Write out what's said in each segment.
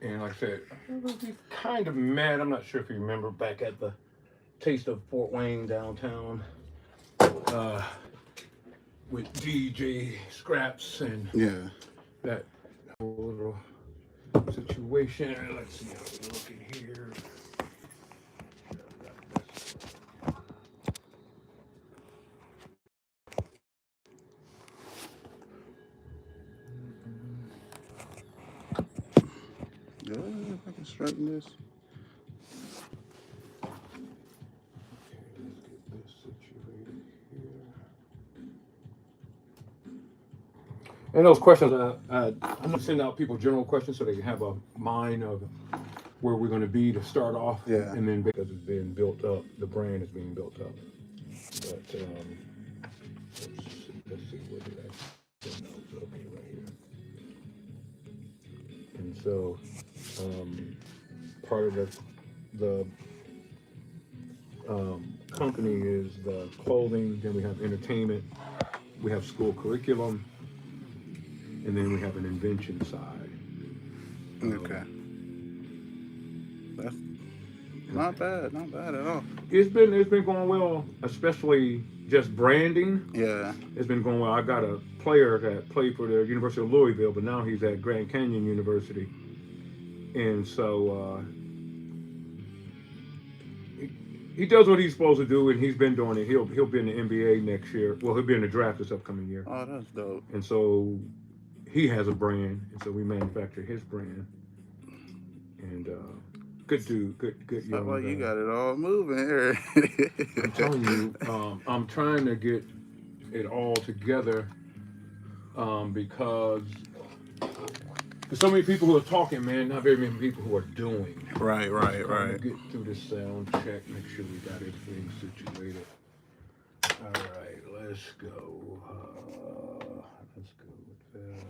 And like I said, we kind of met. I'm not sure if you remember back at the Taste of Fort Wayne downtown uh, with DJ Scraps and Yeah. that little situation. Let's see how we look in here. Yeah, if I can straighten this. Okay, let's get this situated here. And those questions, I'm gonna send out people general questions so they can have a mind of where we're going to be to start off, Yeah. and then because it's being built up, the brand is being built up. But let's see where did I send those? Okay, right here. And so part of the company is the clothing. Then we have entertainment. We have school curriculum, and then we have an invention side. Okay. That's not bad. Not bad at all. It's been going well, especially just branding. Yeah. It's been going well. I got a player that played for the University of Louisville, but now he's at Grand Canyon University, and so he does what he's supposed to do, and he's been doing it. He'll be in the NBA next year. Well, he'll be in the draft this upcoming year, Oh, that's dope. and so he has a brand, and so we manufacture his brand. And good dude, good Sounds young like you guy. got it all moving here. I'm telling you, I'm trying to get it all together because there's so many people who are talking, man. Not very many people who are doing. Right, right, Trying right. to get through the sound check, make sure we got everything situated. All right, let's go. Let's go with that.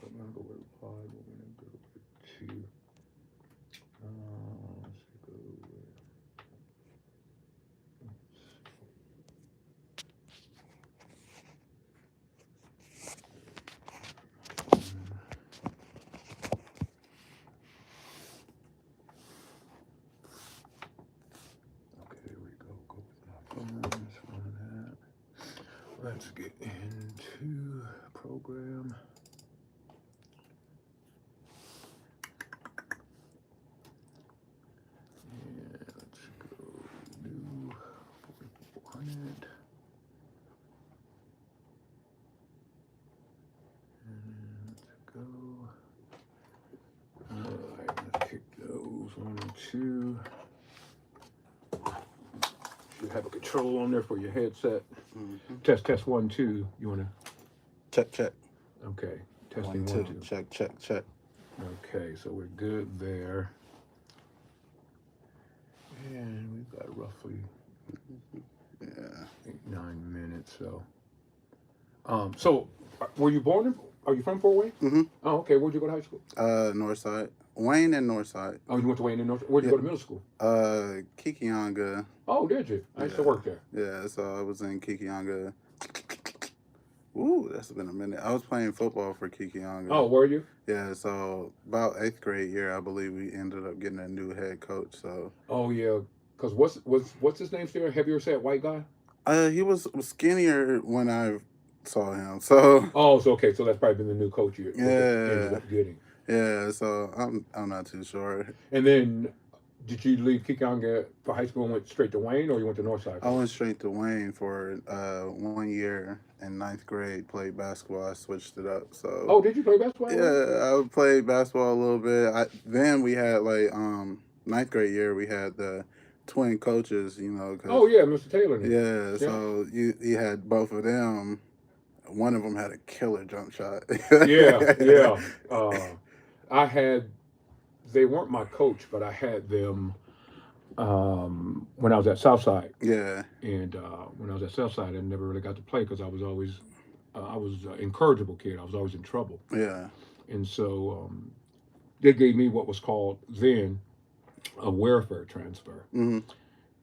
I'm gonna go with five. We're gonna go with two. Let's go with. Okay, there we go. Go with my phone. Let's run that. Let's get into program. Yeah, let's go new 4400. And let's go. Alright, let's kick those 1 and 2. Should have a control on there for your headset. Mm-hmm. Test 1 2. You wanna Check, check. okay. One, Testing two. 1 2. Check, check, check. Okay, so we're good there. And we've got roughly Yeah. 8 9 minutes. So were you born in? Are you from Fort Wayne? Mm-hmm. Oh, okay. Where'd you go to high school? Northside. Wayne and Northside. Oh, you went to Wayne in North. Where'd you Yeah. go to middle school? Kikianga. Oh, did you? I used to work there. Yeah, so I was in Kikianga. Ooh, that's been a minute. I was playing football for Kikianga. Oh, were you? Yeah, so about 8th grade year, I believe we ended up getting a new head coach. So. Oh yeah. Cause what's his name still? Heavier set white guy? He was skinnier when I saw him. So. Oh, so okay. So that's probably been the new coach you ended Yeah. up getting. Yeah, so I'm not too sure. And then, did you leave Kikonga for high school and went straight to Wayne, or you went to Northside? I went straight to Wayne for 1 year in 9th grade. Played basketball. I switched it up. So. Oh, did you play basketball? Yeah, I played basketball a little bit. Then we had like 9th grade year. We had the twin coaches. You know. Oh yeah, Mr. Taylor. Yeah. So you had both of them. One of them had a killer jump shot. Yeah. I had. They weren't my coach, but I had them when I was at Southside. Yeah. And when I was at Southside, I never really got to play because I was always an incorrigible kid. I was always in trouble. Yeah. And so they gave me what was called then a welfare transfer. Mm-hmm.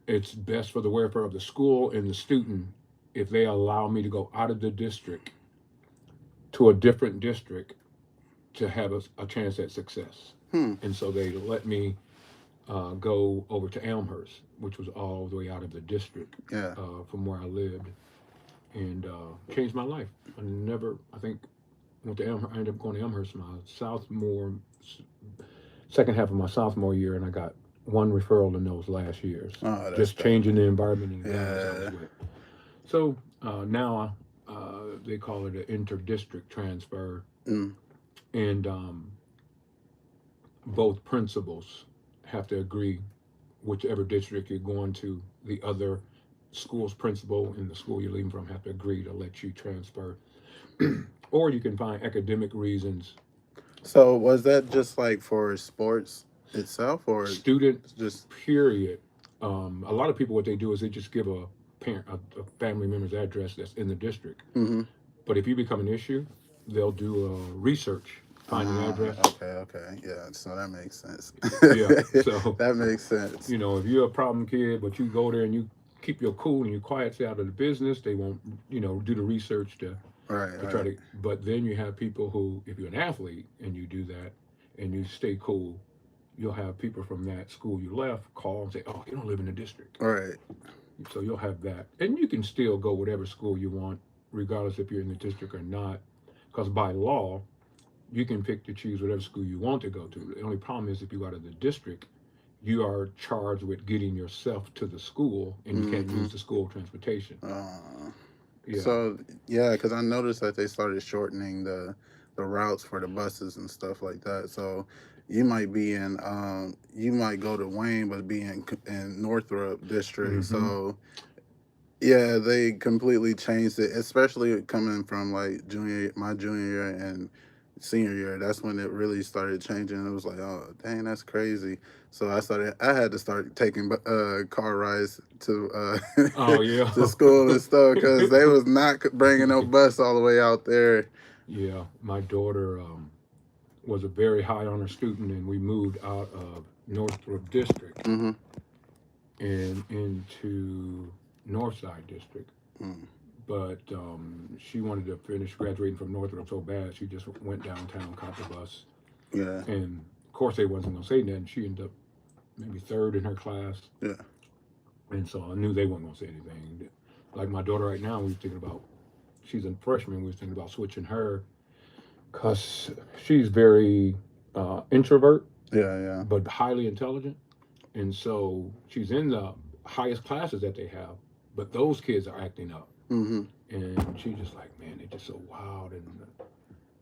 It's best for the welfare of the school and the student if they allow me to go out of the district to a different district to have a chance at success. And so they let me go over to Elmhurst, which was all the way out of the district Yeah. from where I lived, and changed my life. I think, went to Elmhurst. I ended up going to Elmhurst my sophomore, second half of my sophomore year, and I got one referral in those last years. Oh, that's Just dope. changing the environment and the guys I Yeah. was with. So now they call it an inter-district transfer, Mm. and both principals have to agree whichever district you're going to. The other school's principal and the school you're leaving from have to agree to let you transfer, or you can find academic reasons. So was that just like for sports itself, or Student just? period. A lot of people, what they do is they just give a family member's address that's in the district. Mm-hmm. But if you become an issue, they'll do a research, find an address. Okay. Yeah. So that makes sense. Yeah. So That makes sense. if you're a problem kid, but you go there and you keep your cool and you quiet, stay out of the business, they won't do the research Right. to try Right. to. But then you have people who, if you're an athlete and you do that and you stay cool, you'll have people from that school you left call and say, "Oh, you don't live in the district." Right. So you'll have that, and you can still go whatever school you want, regardless if you're in the district or not, because by law, you can pick to choose whatever school you want to go to. The only problem is if you go out of the district, you are charged with getting yourself to the school, and you can't Mm-hmm. use the school transportation. Yeah. So yeah, because I noticed that they started shortening the routes for the buses and stuff like that. So you might be in you might go to Wayne but be in Northrop district. Mm-hmm. So yeah, they completely changed it, especially coming from like my junior year and senior year. That's when it really started changing. It was like, oh, dang, that's crazy. So I had to start taking car rides to Oh yeah. to school and stuff because they was not bringing no bus all the way out there. Yeah. My daughter was a very high honor student, and we moved out of Northrop District Mm-hmm. and into Northside District. Mm. But she wanted to finish graduating from Northrop so bad, she just went downtown, caught the bus, Yeah. and of course they wasn't gonna say nothing. She ended up maybe third in her class, Yeah. and so I knew they weren't gonna say anything. Like my daughter right now, we was thinking about. She's a freshman. We was thinking about switching her, cause she's very introvert, Yeah. Yeah. but highly intelligent, and so she's in the highest classes that they have, but those kids are acting up. Mm-hmm. And she just like, man, they're just so wild,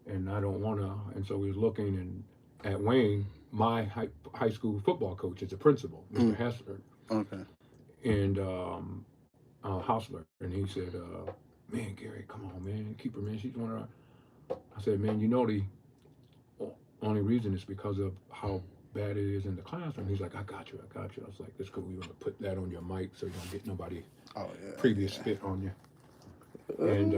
and I don't wanna. And so we was looking, and at Wayne, my high school football coach is a principal, Mr. Hessler, Okay. and Hausler, and he said, man, Gary, come on, man, keep her, man. She's one of our. I said, man, the only reason is because of how bad it is in the classroom. He's like, I got you. I was like, it's cool. We want to put that on your mic so you don't get nobody Oh yeah. previous spit on you. And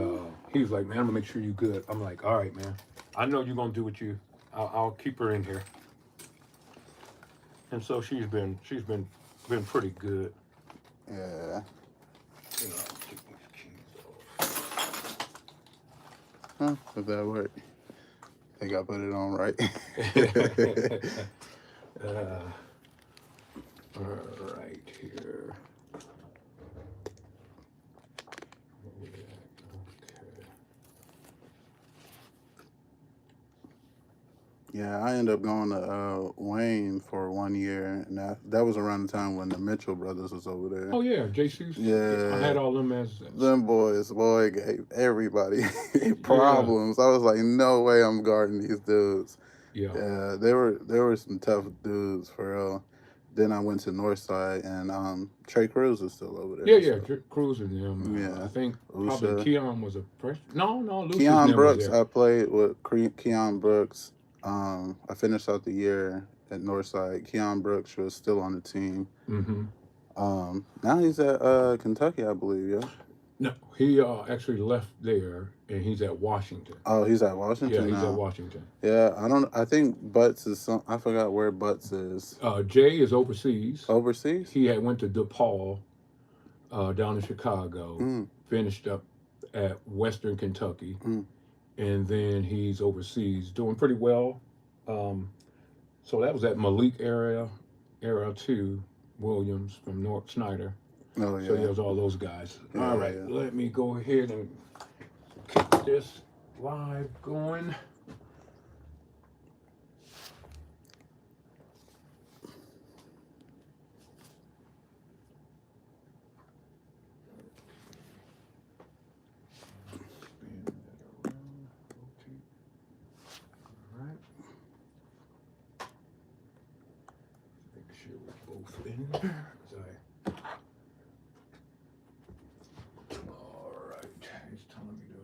he was like, man, I'm gonna make sure you're good. I'm like, all right, man. I know you're gonna do what you. I'll keep her in here. And so she's been pretty good. Yeah. You know, take these keys Huh? Did that work? I think I put it on right. All right, here. Okay. Yeah, I ended up going to Wayne for 1 year, and that was around the time when the Mitchell brothers was over there. Oh yeah, Jesus. Yeah. I had all them as. Them boys, boy, gave everybody problems. I was like, no way I'm guarding these dudes. Yeah. Yeah, they were some tough dudes for real. Then I went to Northside, and Trey Cruz was still over there. Yeah. So. Cruz and them. Yeah. I think Usha. probably Keon was a freshman. No, Lucius Keon never Brooks, was there. I played with Keon Brooks. I finished out the year at Northside. Keon Brooks was still on the team. Mm-hmm. Now he's at Kentucky, I believe. Yeah. No, he actually left there, and he's at Washington. Oh, he's at Washington Yeah, he's now. at Washington. Yeah, I think Butts is some. I forgot where Butts is. Jay is overseas. Overseas. He had went to DePaul, down in Chicago. Mm. Finished up at Western Kentucky, Mm. and then he's overseas doing pretty well. So that was that Malik era 2, Williams from North Snyder. Oh So yeah, there's all those guys. yeah, All yeah, right, yeah. let me go ahead and keep this live going. Spin that around, rotate. All right, make sure we're both in there. All right, it's telling me to.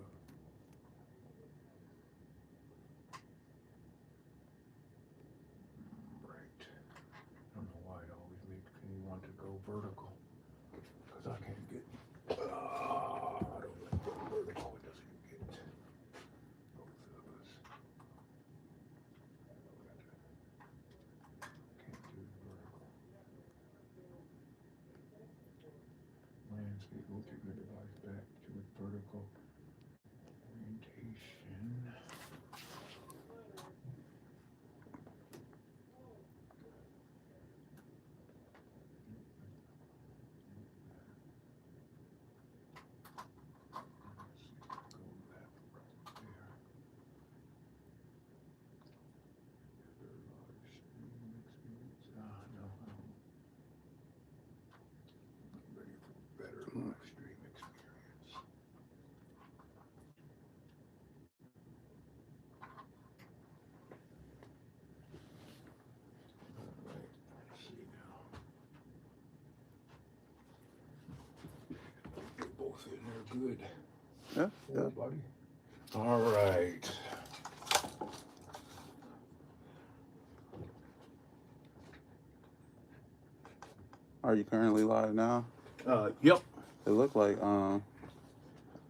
Right. I don't know why it always makes me want to go vertical because I can't get. I don't like going vertical. It doesn't get both of us. Can't do vertical. Landscape. Rotate your device back to its vertical orientation. Let's see. Go that right there. Better live stream experience. No, I'm ready for better live stream experience. All right. Let's see now. We're both in there good. Yeah, yeah. Oh, buddy. All right. Are you currently live now? Yep. It looked like on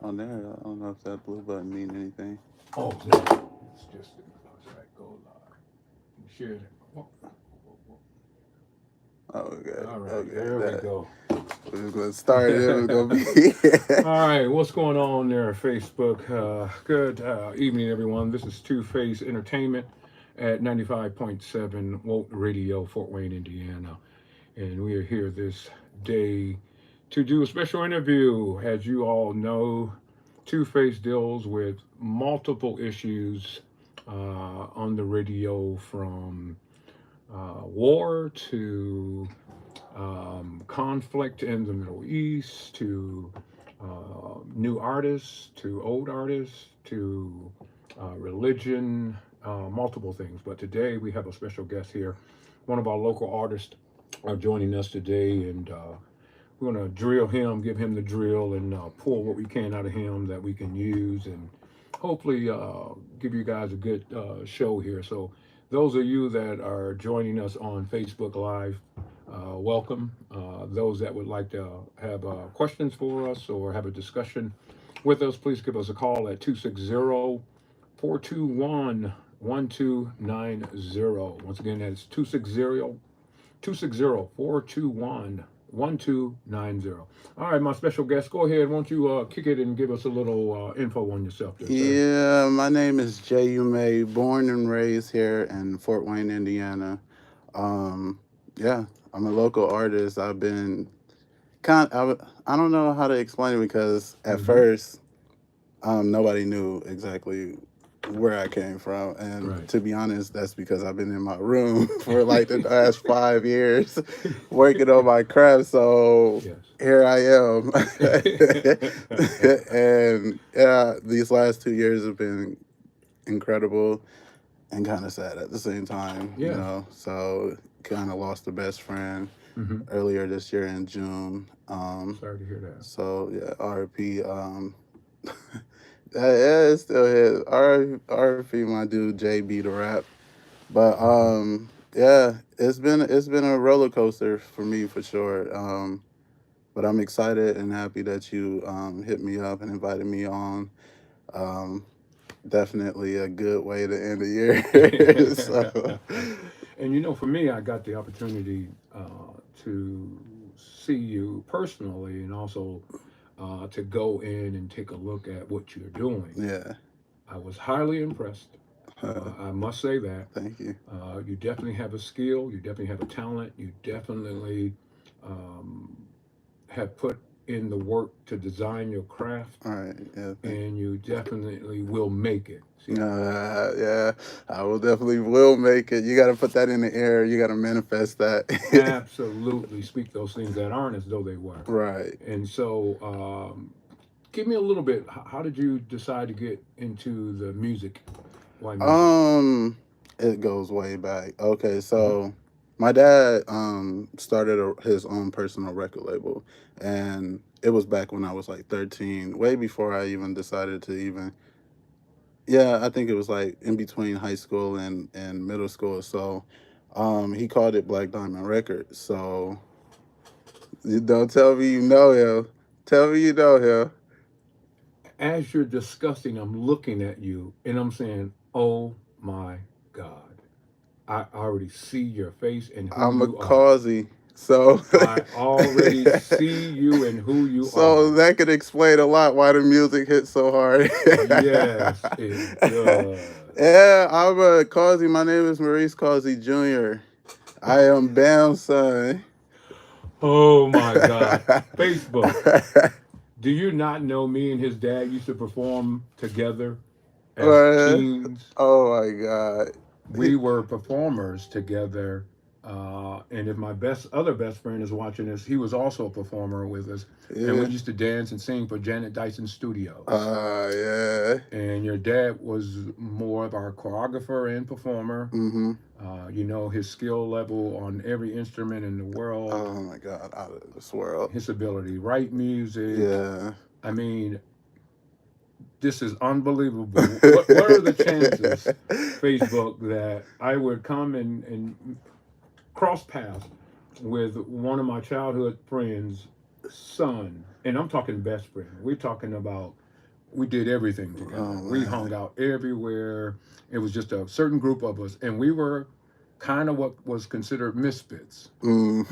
there. I don't know if that blue button mean anything. Oh, no. It's just, all right, go live. You share it. Whoa, whoa, whoa. Oh, okay, All right, okay. there we go. We're just gonna start it. We're gonna be. All right, what's going on there, Facebook? Good evening, everyone. This is Two Face Entertainment at 95.7 WELT Radio, Fort Wayne, Indiana. And we are here this day to do a special interview. As you all know, Two Face deals with multiple issues on the radio, from war to conflict in the Middle East to new artists to old artists to religion, multiple things. But today we have a special guest here, one of our local artists joining us today, and we're going to drill him, give him the drill, and pull what we can out of him that we can use, and hopefully give you guys a good show here. So those of you that are joining us on Facebook Live, welcome. Those that would like to have questions for us or have a discussion with us, please give us a call at 260 421 1290. Once again, that's 260-421-1290. All right, my special guest, go ahead. Won't you kick it and give us a little info on yourself there, sir? Yeah, my name is Jay Ume, born and raised here in Fort Wayne, Indiana. Yeah, I'm a local artist. I've been I don't know how to explain it because at first, nobody knew exactly where I came from, and Right. to be honest, that's because I've been in my room for like the last 5 years working on my craft. So Yes. here I am, and yeah, these last 2 years have been incredible and kind of sad at the same time. You Yes. know, so kind of lost a best friend Mm-hmm. earlier this year in June. Sorry to hear that. So yeah, RP. Yeah, it's still his RP, my dude JB the rap. But yeah, it's been a roller coaster for me for sure. But I'm excited and happy that you hit me up and invited me on. Um, Definitely a good way to end the year. So And you know, for me, I got the opportunity to see you personally, and also to go in and take a look at what you're doing. yeah, I was highly impressed. I must say that. Thank you. You definitely have a skill. You definitely have a talent. You definitely um, have put in the work to design your craft, All right. Yeah. Thank and you definitely will make it. See, you. Yeah, I will definitely will make it. You got to put that in the air. You got to manifest that. absolutely speak those things that aren't as though they were. Right. And so, give me a little bit. How did you decide to get into the music? Why music? Um, it goes way back. Okay, Hmm. so my dad started his own personal record label, and it was back when I was like 13, way before I even decided to even. Yeah, I think it was like in between high school and middle school. So, he called it Black Diamond Records. So you don't tell me you know him. Tell me you know him. As you're discussing, I'm looking at you and I'm saying, "Oh my God, I already see your face and who I'm a you are. causey. So I already see you and who you so are." that could explain a lot why the music hits so hard. Yes, it does. Yeah, I'm a causey. My name is Maurice Causey Jr. I am Bam's son. Oh my God. Facebook. Do you not know me and his dad used to perform together as Uh, teens? oh my god. We were performers together. And if my other best friend is watching this, he was also a performer with us. And we Yeah. used to dance and sing for Janet Dyson Studios. Yeah. And your dad was more of our choreographer and performer. Mm-hmm. You know, his skill level on every instrument in the world, Oh my god, out of this world. his ability to write music. Yeah. I mean, this is unbelievable. What are the chances, Facebook, that I would come and cross paths with one of my childhood friends' son? And I'm talking best friend. We're talking about we did everything together. Oh We man. hung out everywhere. It was just a certain group of us, and we were kind of what was considered misfits. Mm.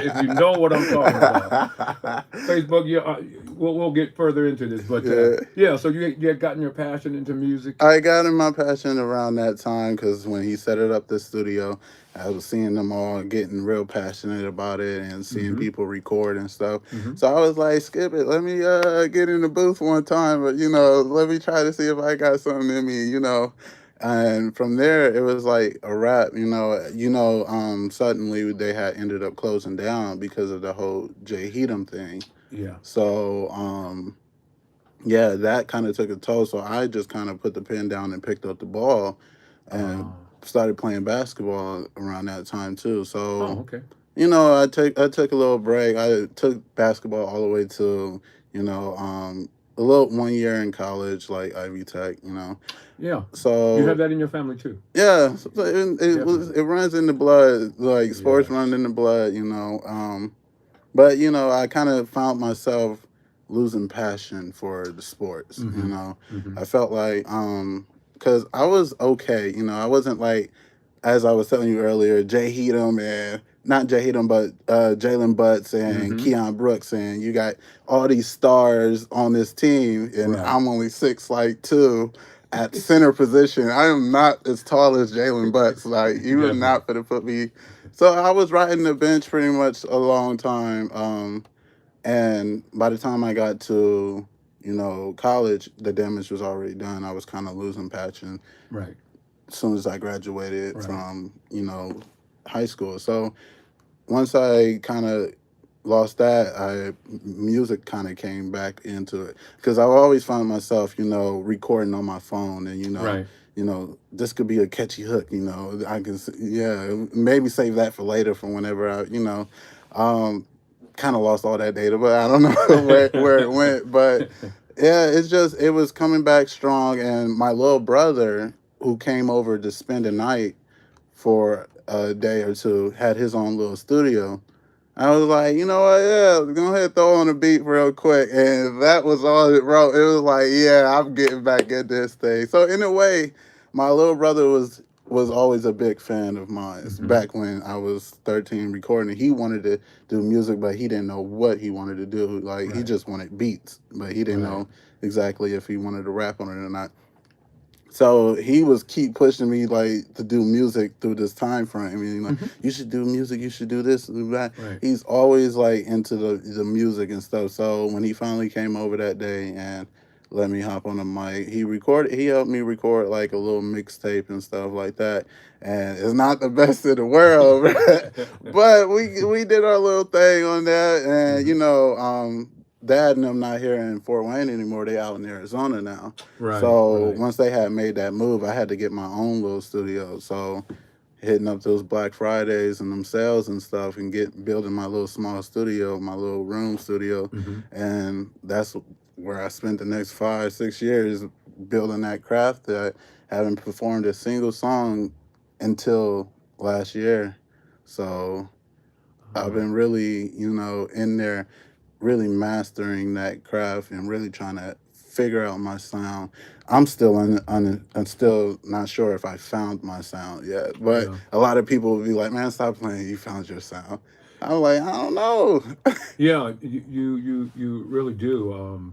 If you know what I'm talking about. Facebook, yeah, we'll get further into this, but Yeah. yeah. So you had gotten your passion into music. I got in my passion around that time because when he set it up the studio, I was seeing them all getting real passionate about it and seeing Mm-hmm. people record and stuff. Mm-hmm. So I was like, skip it. Let me get in the booth one time, but let me try to see if I got something in me. And from there, it was like a wrap. Suddenly they had ended up closing down because of the whole Jay Heatham thing. Yeah. So yeah, that kind of took a toll. So I just kind of put the pen down and picked up the ball and Uh, started playing basketball around that time too. oh, So, okay. I took a little break. I took basketball all the way to, a little 1 year in college, like Ivy Tech. Yeah. You have So that in your family too. yeah, so it Definitely. runs in the blood, like sports run Yes. in the blood. But I kind of found myself losing passion for the sports. Mm-hmm. Mm-hmm. I felt like because I was okay. I wasn't like, as I was telling you earlier, Jay Heatham and not Jay Heatham, but Jalen Butts and Mm-hmm. Keon Brooks, and you got all these stars on this team, and Right. I'm only 6'2" at center position. I am not as tall as Jalen Butts. Like you were Definitely. not gonna put me. So I was riding the bench pretty much a long time. And by the time I got to college, the damage was already done. I was kind of losing passion Right. as soon as I graduated Right. from high school. So once I kind of lost that, music kind of came back into it because I always found myself recording on my phone, and Right. this could be a catchy hook. I can yeah, maybe save that for later for whenever um, kind of lost all that data, but I don't know where it went. But yeah, it was coming back strong, and my little brother who came over to spend the night for a day or two had his own little studio. I was like, you know what? Yeah, go ahead, throw on a beat real quick, and that was all it wrote. It was like, yeah, I'm getting back at this thing. So in a way, my little brother was always a big fan of mine. Mm-hmm. Back when I was 13 recording, he wanted to do music, but he didn't know what he wanted to do. Like he Right. just wanted beats, but he didn't Right. know exactly if he wanted to rap on it or not. So he was keep pushing me like to do music through this time frame. I mean, like, Hmm. you should do music, you should do this, do that. Right. He's always like into the music and stuff. So when he finally came over that day and let me hop on the mic, he helped me record like a little mixtape and stuff like that. And it's not the best in the world, but we did our little thing on that. And Hmm. Dad and them not here in Fort Wayne anymore. They out in Arizona now. Right, So right. once they had made that move, I had to get my own little studio. So hitting up those Black Fridays and them sales and stuff, and building my little small studio, my little room studio, Hmm. and that's where I spent the next 5 6 years building that craft. That I haven't performed a single song until last year. So I've Oh, been really, in there really mastering that craft and really trying to figure out my sound. I'm still not sure if I found my sound yet, but yeah. a lot of people will be like, "Man, stop playing. You found your sound." I'm like, I don't know. Yeah, you really do.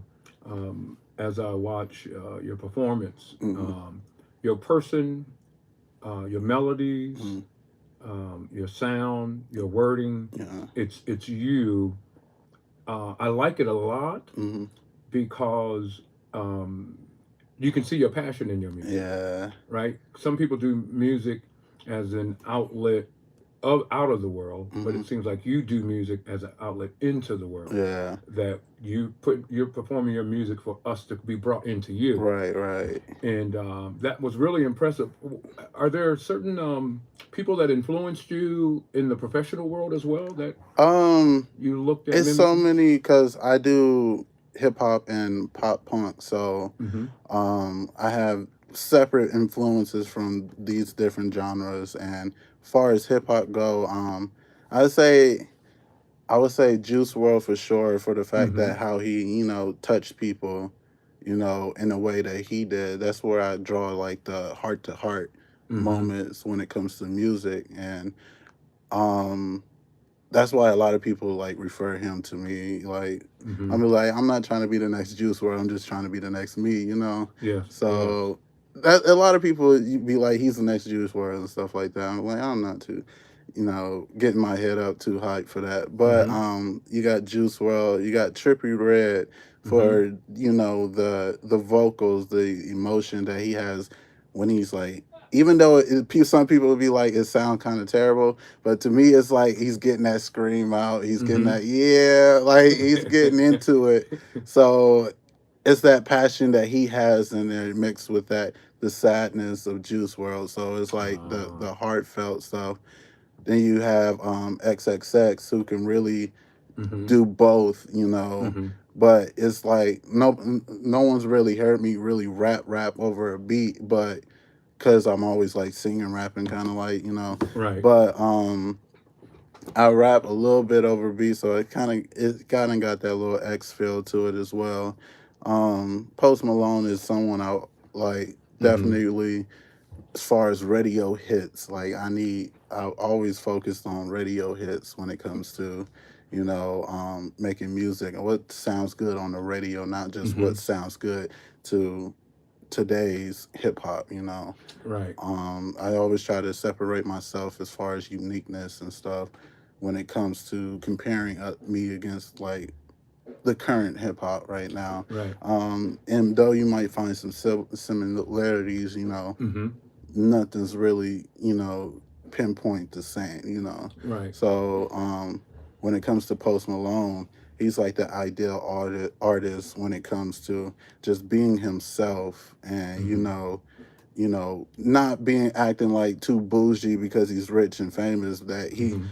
As I watch your performance, Mm-hmm. your person, your melodies, Mm-hmm. your sound, your wording, Yeah. it's you. I like it a lot Mm-hmm. because um, you can see your passion in your music, Yeah. right? Some people do music as an outlet of out of the world, but Mm-hmm. it seems like you do music as an outlet into the world. Yeah. That you're performing your music for us to be brought into you, Right. Right. and that was really impressive. Are there certain people that influenced you in the professional world as well that Um, you looked at it's so mimicking? many because I do hip hop and pop punk, so Mm-hmm. I have separate influences from these different genres. And far as hip hop go, I would say I would say Juice World for sure, for the fact Mm-hmm. that how he touched people, in a way that he did. That's where I draw like the heart to heart Mm-hmm. moments when it comes to music. And um that's why a lot of people like refer him to me. Like, Mm-hmm. I'm like, I'm not trying to be the next Juice WRLD. I'm just trying to be the next me. Yes. Yes. So that a lot of people be like, he's the next Juice WRLD and stuff like that. I'm like, I'm not too, getting my head up too hype for that. But Mm-hmm. you got Juice WRLD, you got Trippie Redd Mm-hmm. for the vocals, the emotion that he has when he's like. Even though some people would be like, it sound kind of terrible, but to me, it's like he's getting that scream out. He's getting Mm-hmm. that, yeah, like he's getting into it. So it's that passion that he has in there mixed with the sadness of Juice World. So it's like Ah. the heartfelt stuff. Then you have XXX, who can really Mm-hmm. do both. Mm-hmm. But it's like no one's really heard me really rap over a beat, but because I'm always like singing, rapping, kind of like. Right. But I rap a little bit over beat, so it kind of got that little X feel to it as well. Post Malone is someone I like, Mm-hmm. definitely, as far as radio hits. Like, I always focused on radio hits when it comes to making music and what sounds good on the radio, not just Mm-hmm. what sounds good to today's hip hop. Right. I always try to separate myself as far as uniqueness and stuff when it comes to comparing me against like the current hip hop right now. Right. And though you might find some similarities, Mm-hmm. nothing's really, pinpoint the same. Right. So when it comes to Post Malone, he's like the ideal artist when it comes to just being himself and, Mm-hmm. not being acting like too bougie because he's rich and famous. That Mm-hmm.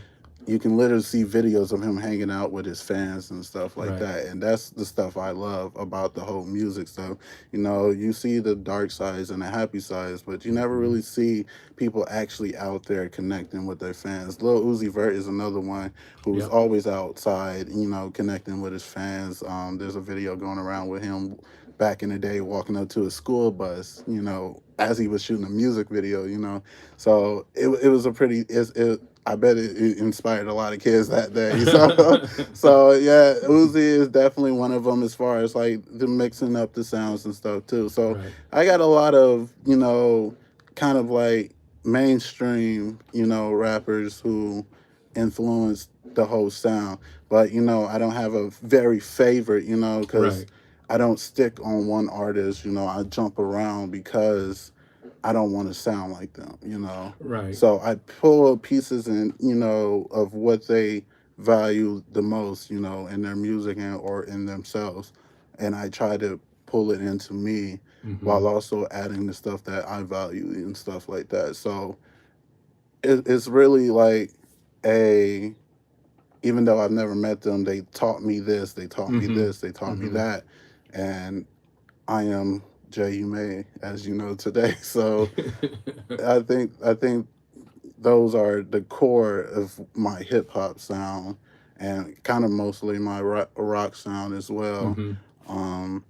you can literally see videos of him hanging out with his fans and stuff like Right. that. And that's the stuff I love about the whole music stuff. You see the dark sides and the happy sides, but you never Mm-hmm. really see people actually out there connecting with their fans. Lil Uzi Vert is another one who's Yep. always outside, connecting with his fans. There's a video going around with him back in the day walking up to a school bus, as he was shooting a music video. So it was a pretty I bet it inspired a lot of kids that day. So yeah, Uzi is definitely one of them as far as like the mixing up the sounds and stuff too. So Right. I got a lot of kind of like mainstream rappers who influenced the whole sound, but I don't have a very favorite, because Right. I don't stick on one artist. I jump around because I don't want to sound like them. Right. So I pull pieces and of what they value the most, in their music or in themselves, and I try to pull it into me Mm-hmm. while also adding the stuff that I value and stuff like that. So it's really like a even though I've never met them, they taught me this, they taught me Mm-hmm. this, they taught me Mm-hmm. that, and I am Jay May, as you know today. So I think those are the core of my hip hop sound, and kind of mostly my rock sound as well. Mm-hmm. Um,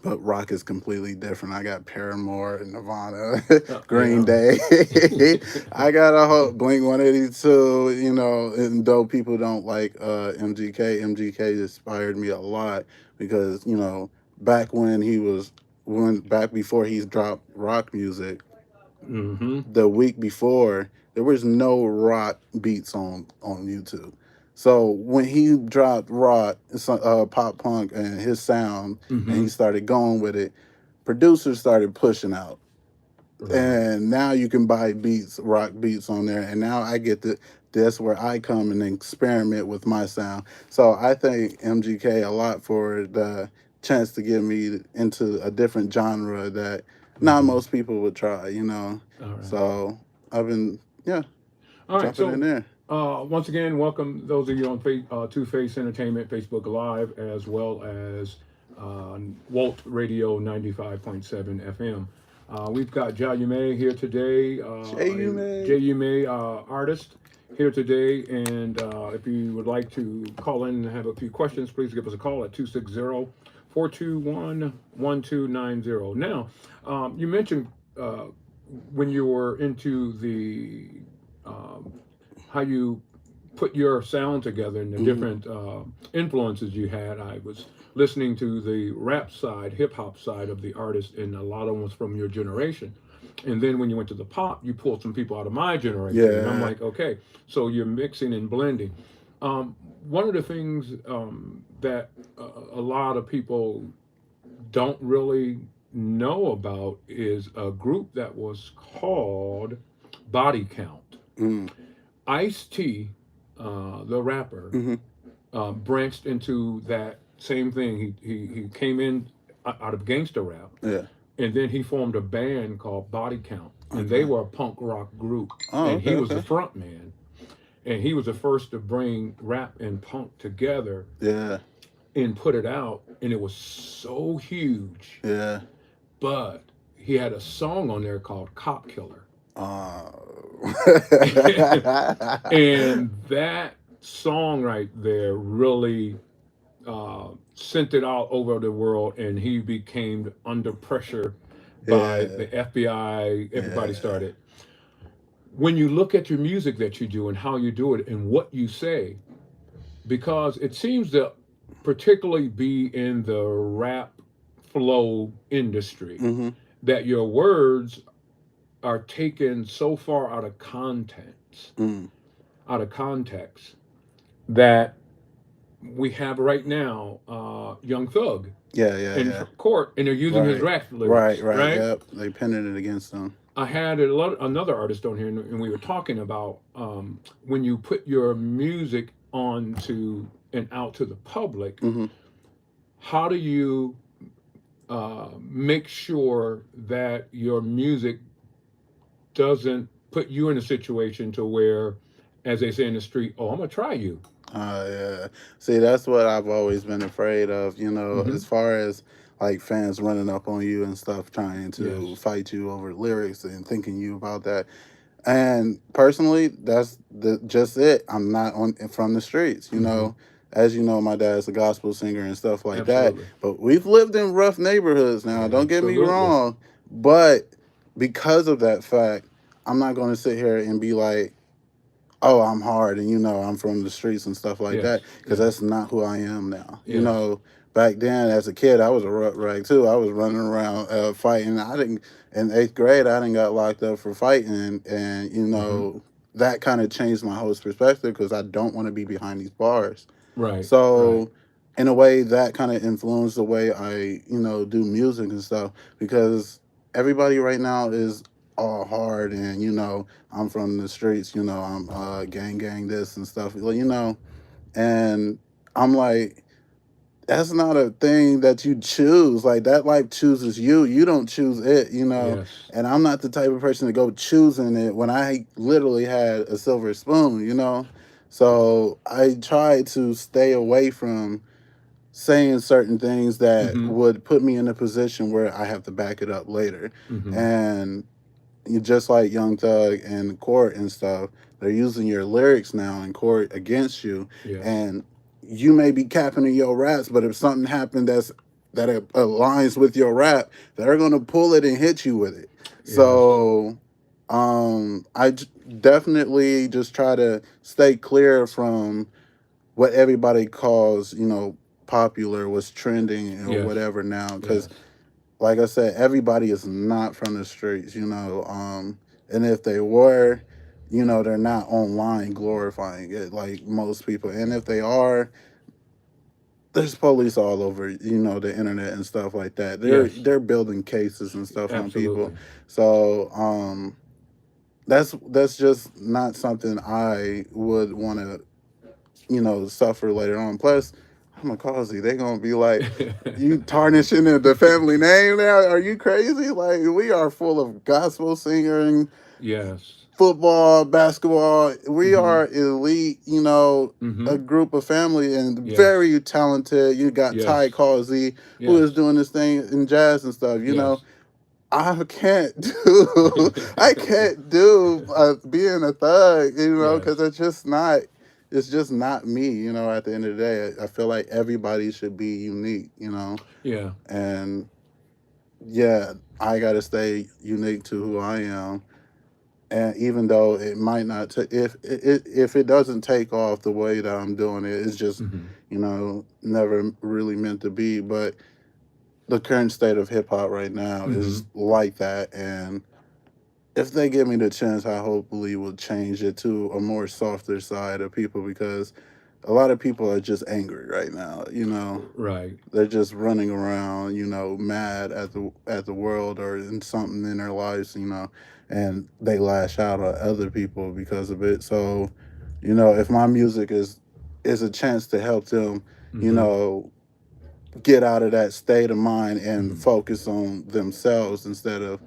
but rock is completely different. I got Paramore, Nirvana, Green Yeah. Day. I got a whole Blink 182. And though people don't like MGK, MGK inspired me a lot because back when back before he dropped rock music, Mm-hmm. the week before, there was no rock beats on YouTube. So when he dropped rock, pop punk, and his sound, and Mm-hmm. he started going with it, producers started pushing out, Right. and now you can buy rock beats on there, and now I get to. That's where I come and experiment with my sound. So I thank MGK a lot for the chance to get me into a different genre that not Mm-hmm. most people would try. All right. So I've been, yeah, All right. jumping in So, there. once again, welcome those of you on Two Face Entertainment Facebook Live, as well as WELT Radio 95.7 FM. We've got Jayume here today, a J-U-May. Jayume artist here today. And if you would like to call in and have a few questions, please give us a call at 260-421-1290. Now, you mentioned when you were into the um, how you put your sound together and the Hmm. different influences you had. I was listening to the rap side, hip hop side of the artist, and a lot of them was from your generation. And then when you went to the pop, you pulled some people out of my generation, and I'm Yeah. like, okay, so you're mixing and blending. One of the things that a lot of people don't really know about is a group that was called Body Count. Mm. Ice T, the rapper, Hmm. branched into that same thing. He came in out of gangster rap, Yeah. and then he formed a band called Body Count, and they Okay. were a punk rock group, Oh, and okay. he was the Okay. front man, and he was the first to bring rap and punk together Yeah. and put it out, and it was so huge. Yeah. But he had a song on there called Cop Killer. Oh. And that song right there really sent it out over the world, and he became under pressure by Yeah. the FBI. Everybody Yeah. started. When you look at your music that you do and how you do it and what you say, because it seems to particularly be in the rap flow industry Hmm. that your words are taken so far Mm. out of context that we have right now Young Thug Yeah. Yeah. in Yeah. court, and they're using his Right. rap lyrics, Right. Right. right? Yep. They pinning it against them. I had another artist on here, and we were talking about when you put your music on to and out to the public, Hmm. how do you make sure that your music doesn't put you in a situation to where, as they say in the street, oh, I'm gonna try you. Yeah. See, that's what I've always been afraid of, Mm-hmm. as far as like fans running up on you and stuff, trying to Yes. fight you over lyrics and thinking you about that. And personally, that's just it. I'm not on from the streets, Mm-hmm. As you know, my dad's a gospel singer and stuff like that. Absolutely. But we've lived in rough neighborhoods now, don't get me Absolutely. wrong. But because of that fact, I'm not going to sit here and be like, oh, I'm hard and I'm from the streets and stuff like Yes, that, because yes, that's not who I am now. yes, Back then as a kid, I was a rut rag too. I was running around fighting. I didn't In 8th grade. I didn't got locked up for fighting, and mm-hmm, that kind of changed my whole perspective because I don't want to be behind these bars. right, right, So, in a way, that kind of influenced the way I, do music and stuff, because everybody right now is all hard, and I'm from the streets. I'm gang this and stuff. Well, and I'm like, that's not a thing that you choose. Like, that life chooses you. You don't choose it. yes, And I'm not the type of person to go choosing it when I literally had a silver spoon. So I try to stay away from saying certain things that mm-hmm, would put me in a position where I have to back it up later. mm-hmm, And just like Young Thug and court and stuff, they're using your lyrics now in court against you. yes, And you may be capping in your raps, but if something happened that aligns with your rap, they're gonna pull it and hit you with it. yes, So definitely just try to stay clear from what everybody calls, popular, what's trending or yes, whatever now, because yes, like I said, everybody is not from the streets, and if they were, they're not online glorifying it like most people. And if they are, there's police all over, the internet and stuff like that. They're yes, they're building cases and stuff on people. absolutely. So that's just not something I would want to suffer later on. Plus, I'm a causey. They gonna be like, you tarnishing the family name now? Are you crazy? Like, we are full of gospel singing, Yes, football, basketball. We mm-hmm, are elite. A mm-hmm, group of family and yes, very talented. You got Ty yes, Causey, who is yes, doing this thing in jazz and stuff. yes, I can't do I can't do being a thug, yes, because it's just not me. At the end of the day, I feel like everybody should be unique. yeah, And yeah, I got to stay unique to who I am. And even though it might not, if it doesn't take off the way that I'm doing it, it's just, mm-hmm, never really meant to be. But the current state of hip hop right now mm-hmm, is like that, and if they give me the chance, I hopefully will change it to a more softer side of people, because a lot of people are just angry right now. right, They're just running around, mad at the world or in something in their lives, and they lash out at other people because of it. So, if my music is a chance to help them, you mm-hmm, know, get out of that state of mind and mm-hmm, focus on themselves instead of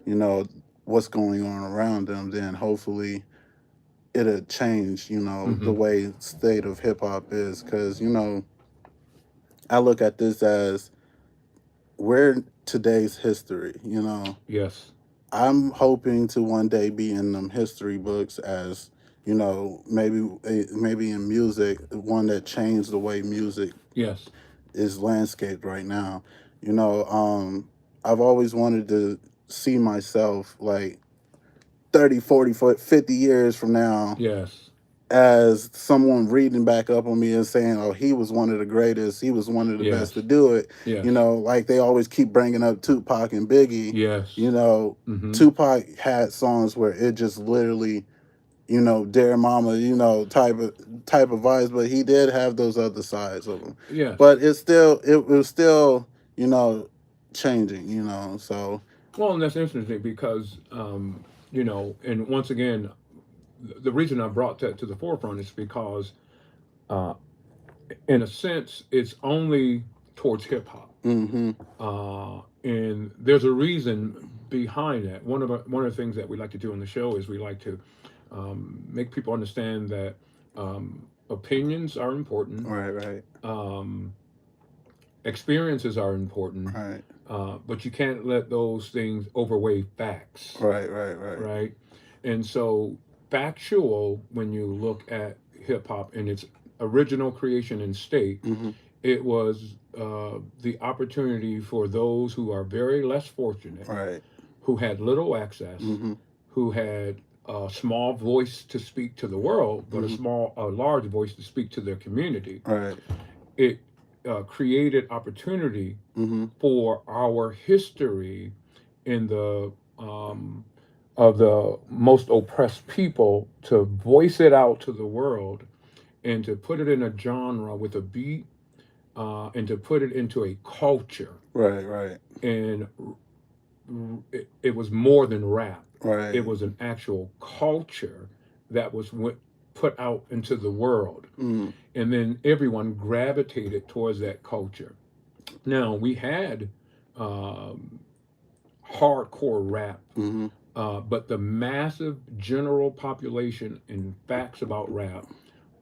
you know what's going on around them, then hopefully it'll change the mm-hmm, way state of hip hop is, because I look at this as we're today's history. yes, I'm hoping to one day be in them history books as maybe in music, one that changed the way music yes, is landscaped right now. You know, I've always wanted to see myself like 30, 40 foot, 50 years from now yes, as someone reading back up on me and saying, oh, he was one of the greatest. He was one of the best to yes, do it. yes, Like they always keep bringing up Tupac and Biggie. yes, You know, mm-hmm, Tupac had songs where it just literally Dear Mama, type of vibes, but he did have those other sides of him. yes. But it was still, changing, so Well, and that's interesting because, and once again, the reason I brought that to the forefront is because, uh, in a sense, it's only towards hip hop, mm-hmm. and there's a reason behind that. One of the things that we like to do on the show is we like to make people understand that opinions are important, Right, right, um, experiences are important, right, but you can't let those things overweigh facts, right, right, right. right? And so, factual, when you look at hip hop in its original creation and state, Mm-hmm. it was the opportunity for those who are very less fortunate, Right. who had little access, Mm-hmm. who had a small voice to speak to the world, but Hmm. a large voice to speak to their community. Right. It created opportunity Hmm. for our history in the of the most oppressed people to voice it out to the world and to put it in a genre with a beat and to put it into a culture. Right. Right. And it was more than rap. Right. It was an actual culture that was put out into the world. Mm. And then everyone gravitated towards that culture. Now, we had um, hardcore rap, Hmm. but the massive general population and facts about rap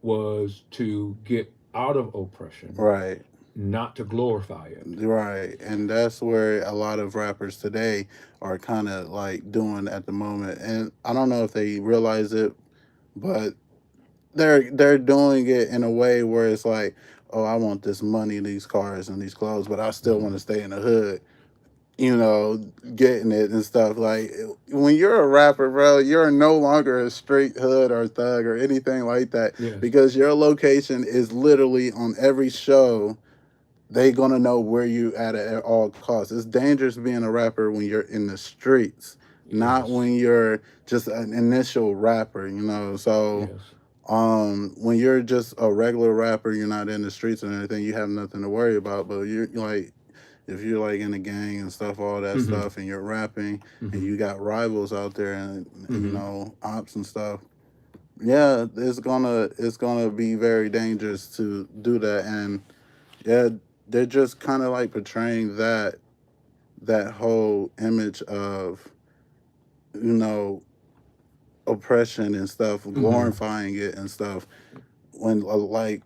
was to get out of oppression, Right. not to glorify it. Right. And that's where a lot of rappers today are kind of like doing at the moment. And I don't know if they realize it, but they're doing it in a way where it's like, oh, I want this money, these cars, and these clothes, but I still want to Mm-hmm. stay in the hood. You know, getting it and stuff. Like when you're a rapper, bro, you're no longer a straight hood or thug or anything like that Yes, because your location is literally on every show. They gonna know where you at all costs. It's dangerous being a rapper when you're in the streets, not yes, when you're just an initial rapper. You know, so yes. when you're just a regular rapper, you're not in the streets and anything, you have nothing to worry about. But you're like, if you're like in a gang and stuff, all that Mm-hmm. stuff, and you're rapping and Mm-hmm. you got rivals out there and Mm-hmm. ops and stuff, yeah, it's gonna be very dangerous to do that. And yeah, they're just kind of like portraying that whole image of you know oppression and stuff, Mm-hmm. glorifying it and stuff when like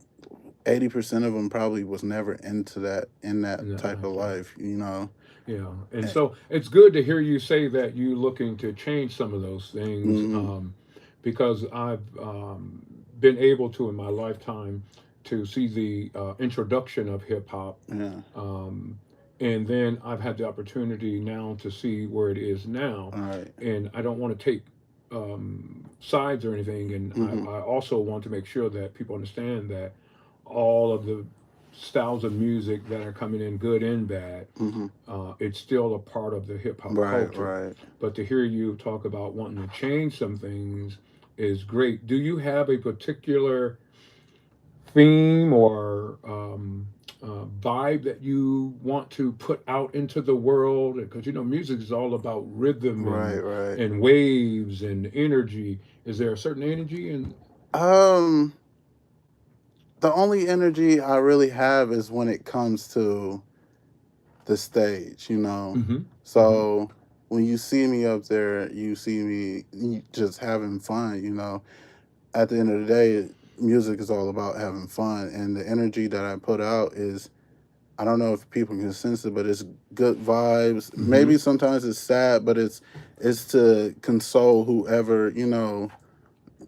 80% of them probably was never into that in that Nothing type of like that. life. Yeah, and Eh, so it's good to hear you say that you're looking to change some of those things, mhm. because I've been able to in my lifetime to see the introduction of hip hop, Yeah. um, and then I've had the opportunity now to see where it is now, All right. and I don't want to take sides or anything, and Mhm. I also want to make sure that people understand that all of the styles of music that are coming in, good and bad, Mhm. it's still a part of the hip hop Right. culture. Right. But to hear you talk about wanting to change some things is great. Do you have a particular theme or vibe that you want to put out into the world? Because music is all about rhythm Right. and Right. waves and energy. Is there a certain energy and Um, the only energy I really have is when it comes to the stage. mm-hmm, mm-hmm, So when you see me up there, you see me just having fun. At the end of the day, music is all about having fun, and the energy that I put out is I don't know if people can sense it, but it's good vibes. mm-hmm, Maybe sometimes it's sad, but it's to console whoever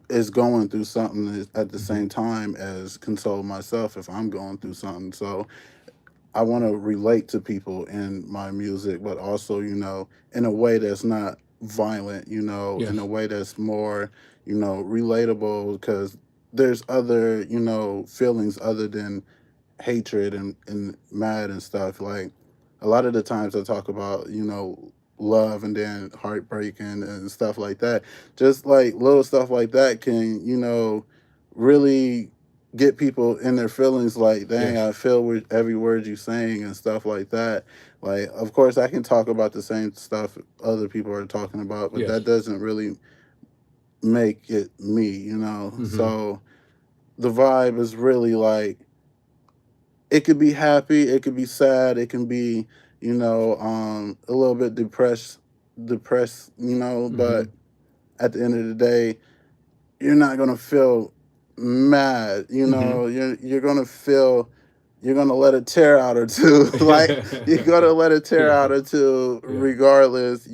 is going through something at the mm-hmm. same time as console myself if I'm going through something. So I want to relate to people in my music, but also, in a way that's not violent, in a Yes, way that's more, relatable because there's other, feelings other than hatred and mad and stuff. Like a lot of the times I talk about, love and then heartbreak and stuff like that. Just like little stuff like that can, really get people in their feelings like, dang, yes, I feel with every word you saying and stuff like that. Like, of course, I can talk about the same stuff other people are talking about, but that yes, doesn't really make it me. mm-hmm, So the vibe is really like it could be happy, it could be sad, it can be, a little bit depressed, mm-hmm, but at the end of the day, you're not gonna feel mad. mm-hmm. You're gonna feel you're gonna let a tear out or two. Like you're gonna let a tear Yeah, out or two, yeah. regardless.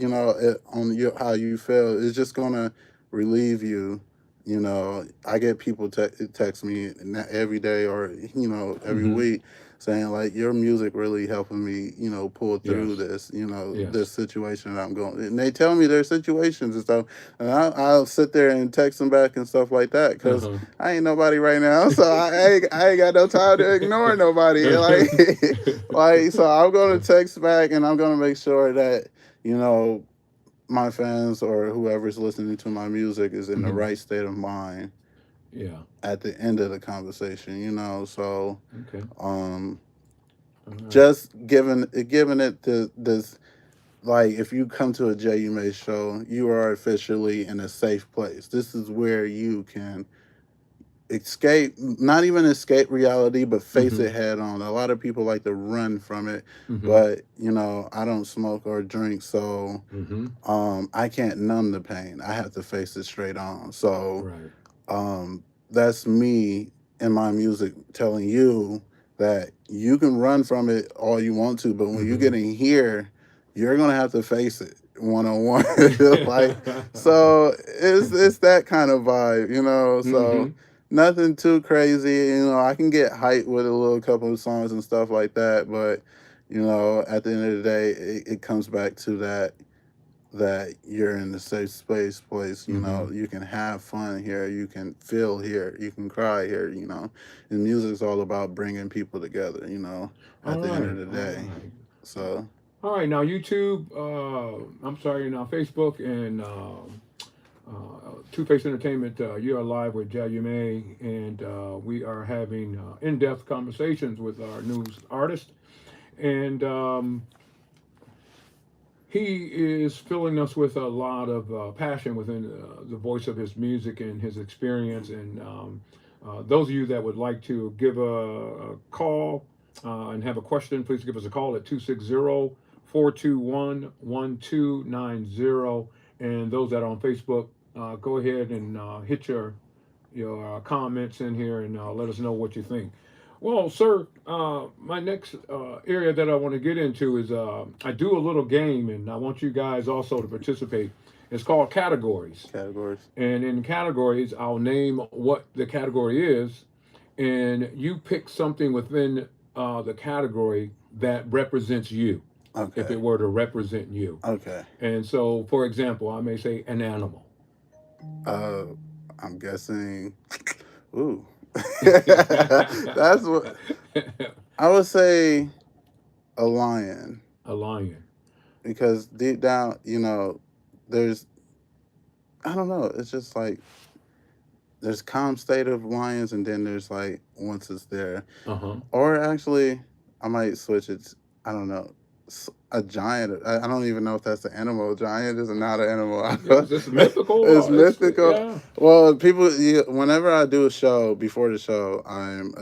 On how you feel. It's just gonna relieve you, you know, I get people text me every day or, you know, every Mm-hmm. week saying like your music really helping me, you know, pull through Yes. this, you know, Yes. this situation that I'm going. And they tell me their situations and stuff, and I'll sit there and text them back and stuff like that because Uh-huh. I ain't nobody right now, so I ain't got no time to ignore nobody. Like, like so I'm gonna text back and I'm gonna make sure that, you know, my fans or whoever's listening to my music is in the Hmm. right state of mind Yeah. at the end of the conversation, you know. So Okay. um All right. just giving it to this, like if you come to a J U May show, you are officially in a safe place. This is where you can escape, not even escape reality, but face Mm-hmm. it head on. A lot of people like to run from it, Mm-hmm. but you know, I don't smoke or drink, so Mm-hmm. I can't numb the pain. I have to face it straight on. So Right. that's me in my music telling you that you can run from it all you want to, but when you Mm-hmm. get in here, you're gonna have to face it one on one. Like, so it's that kind of vibe, you know. Mm-hmm. So nothing too crazy, you know. I can get hyped with a little couple of songs and stuff like that, but you know, at the end of the day, it comes back to that you're in the safe space place, you Mm-hmm. know, you can have fun here, you can feel here, you can cry here, you know. And music's all about bringing people together, you know, All at the end of right. the All day. right. So All right. Now YouTube. I'm sorry. Now Facebook and Two Face Entertainment. You are live with Jalume, and we are having in-depth conversations with our news artist, and he is filling us with a lot of passion within the voice of his music and his experience. And those of you that would like to give a call and have a question, please give us a call at 260-421-1290. And those that are on Facebook, go ahead and hit your comments in here and let us know what you think. Well, sir, my next area that I want to get into is I do a little game, and I want you guys also to participate. It's called categories. categories. And in categories, I'll name what the category is, and you pick something within the category that represents you, if Okay. it were to represent you. Okay. And so, for example, I may say an animal. Uh I'm guessing ooh. That's what I would say, a lion, A lion. because deep down, you know, there's I don't know, it's just like there's calm state of lions and then there's like once it's there. Uh huh. Or actually, I might switch it. I don't know. A giant. I don't even know if that's an animal. A giant is not an animal. Yes, it's mythical. It's mythical. Yeah. Well, people. Whenever I do a show, before the show, I'm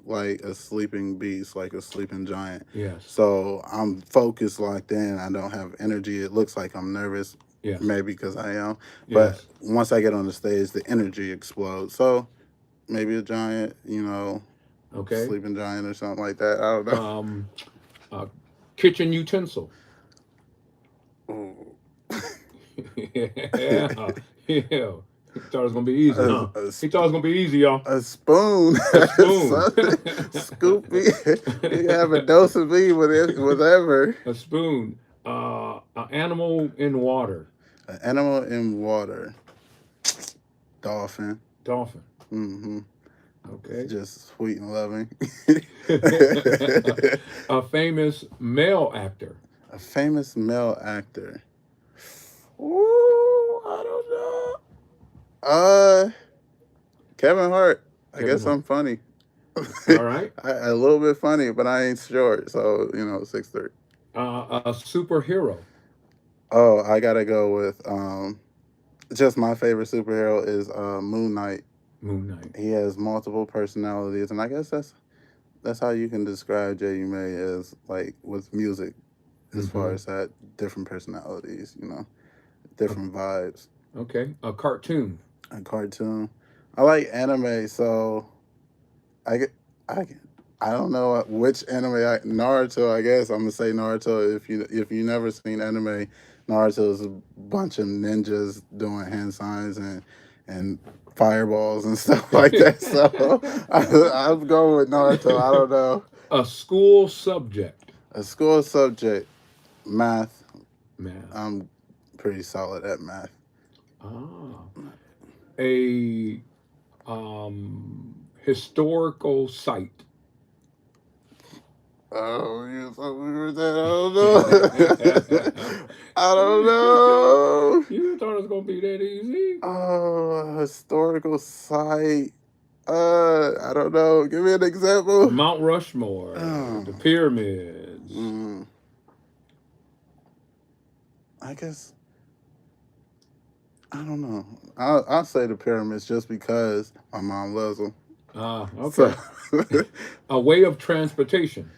like a sleeping beast, like a sleeping giant. Yes. So I'm focused, locked in. I don't have energy. It looks like I'm nervous, Yes. maybe because I am. But Yes. once I get on the stage, the energy explodes. So maybe a giant. You know, Okay. sleeping giant or something like that. I don't know. Um, uh, kitchen utensil. Ooh. Yeah. Yeah. He thought it was gonna be easy, a, huh? a, He thought it was gonna be easy, y'all. a spoon, A spoon. something, scoop me. You have a dose of me with it, whatever. A spoon. An animal in water. An animal in water, dolphin. Dolphin. Mm-hmm. Okay. Just sweet and loving. A famous male actor. A famous male actor. Ooh, I don't know. Kevin Hart. I Kevin guess Hart. I'm funny. All right. A little bit funny, but I ain't short, so 6'3". A superhero. Oh, I gotta go with just my favorite superhero is Moon Knight. Moon Knight. He has multiple personalities, and I guess that's how you can describe J.U. May as like with music, as far Mm-hmm. as that different personalities, Uh, different vibes. okay. A cartoon. A cartoon. I like anime, so I get I I don't know which anime. Naruto. I guess I'm gonna say Naruto. If you never seen anime, Naruto is a bunch of ninjas doing hand signs and fireballs and stuff like that. So I'm going with Naruto. I don't know. A school subject. A school subject, math. Math. I'm pretty solid at math. Ah. A historical site. Oh, you told me with that. I don't know. I don't know. You thought it was gonna be that easy? Oh, historical site. I don't know. Give me an example. Mount Rushmore, Oh. the pyramids. I guess I don't know. I'll say the pyramids just because my mom loves them. Ah, okay. So, A way of transportation.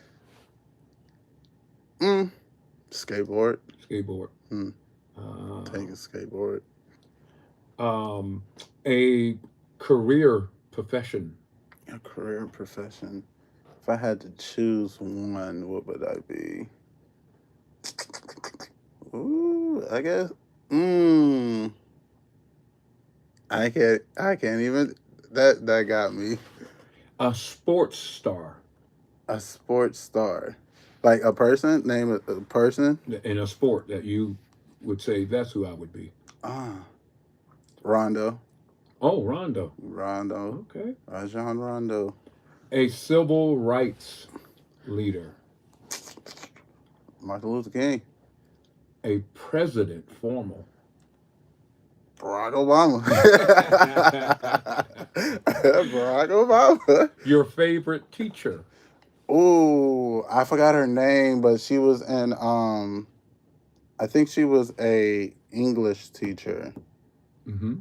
skateboard. Skateboard. Take a skateboard. A career profession. A career profession. If I had to choose one, what would I be? Ooh, I guess. I can't even. That got me. A sports star. A sports star, like a person. Name a person In a sport that you would say that's who I would be. Rondo. Oh, Rondo. Rondo. Okay. Rajon Rondo. A civil rights leader. Martin Luther King. A president, formal. Barack Obama. Barack Obama. Your favorite teacher. Ooh, I forgot her name, but she was in I think she was a English teacher.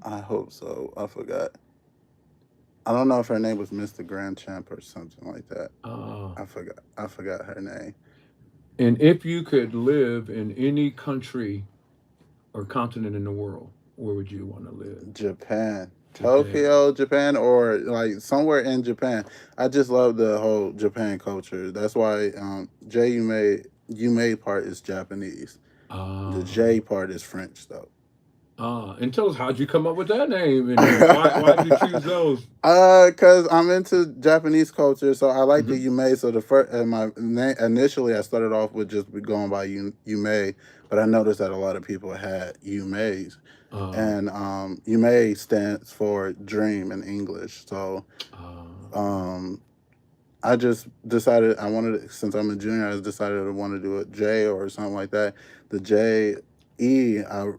I hope so. I forgot. I don't know if her name was Mr. Grandchamp or something like that. I forgot her name. And if you could live in any country or continent in the world, where would you want to live? Japan. Tokyo, Japan, or like somewhere in Japan. I just love the whole Japan culture. That's why Yume part is Japanese. The J part is French though. And tell us, how'd you come up with that name? And why did you choose those? Cause I'm into Japanese culture, so I like the Yume. So the first, my name initially, I started off with just going by Yume, but I noticed that a lot of people had Yume's, and Yume stands for dream in English. So, I just decided I wanted, since I'm a junior, I decided I want to do a J or something like that. The J-E, I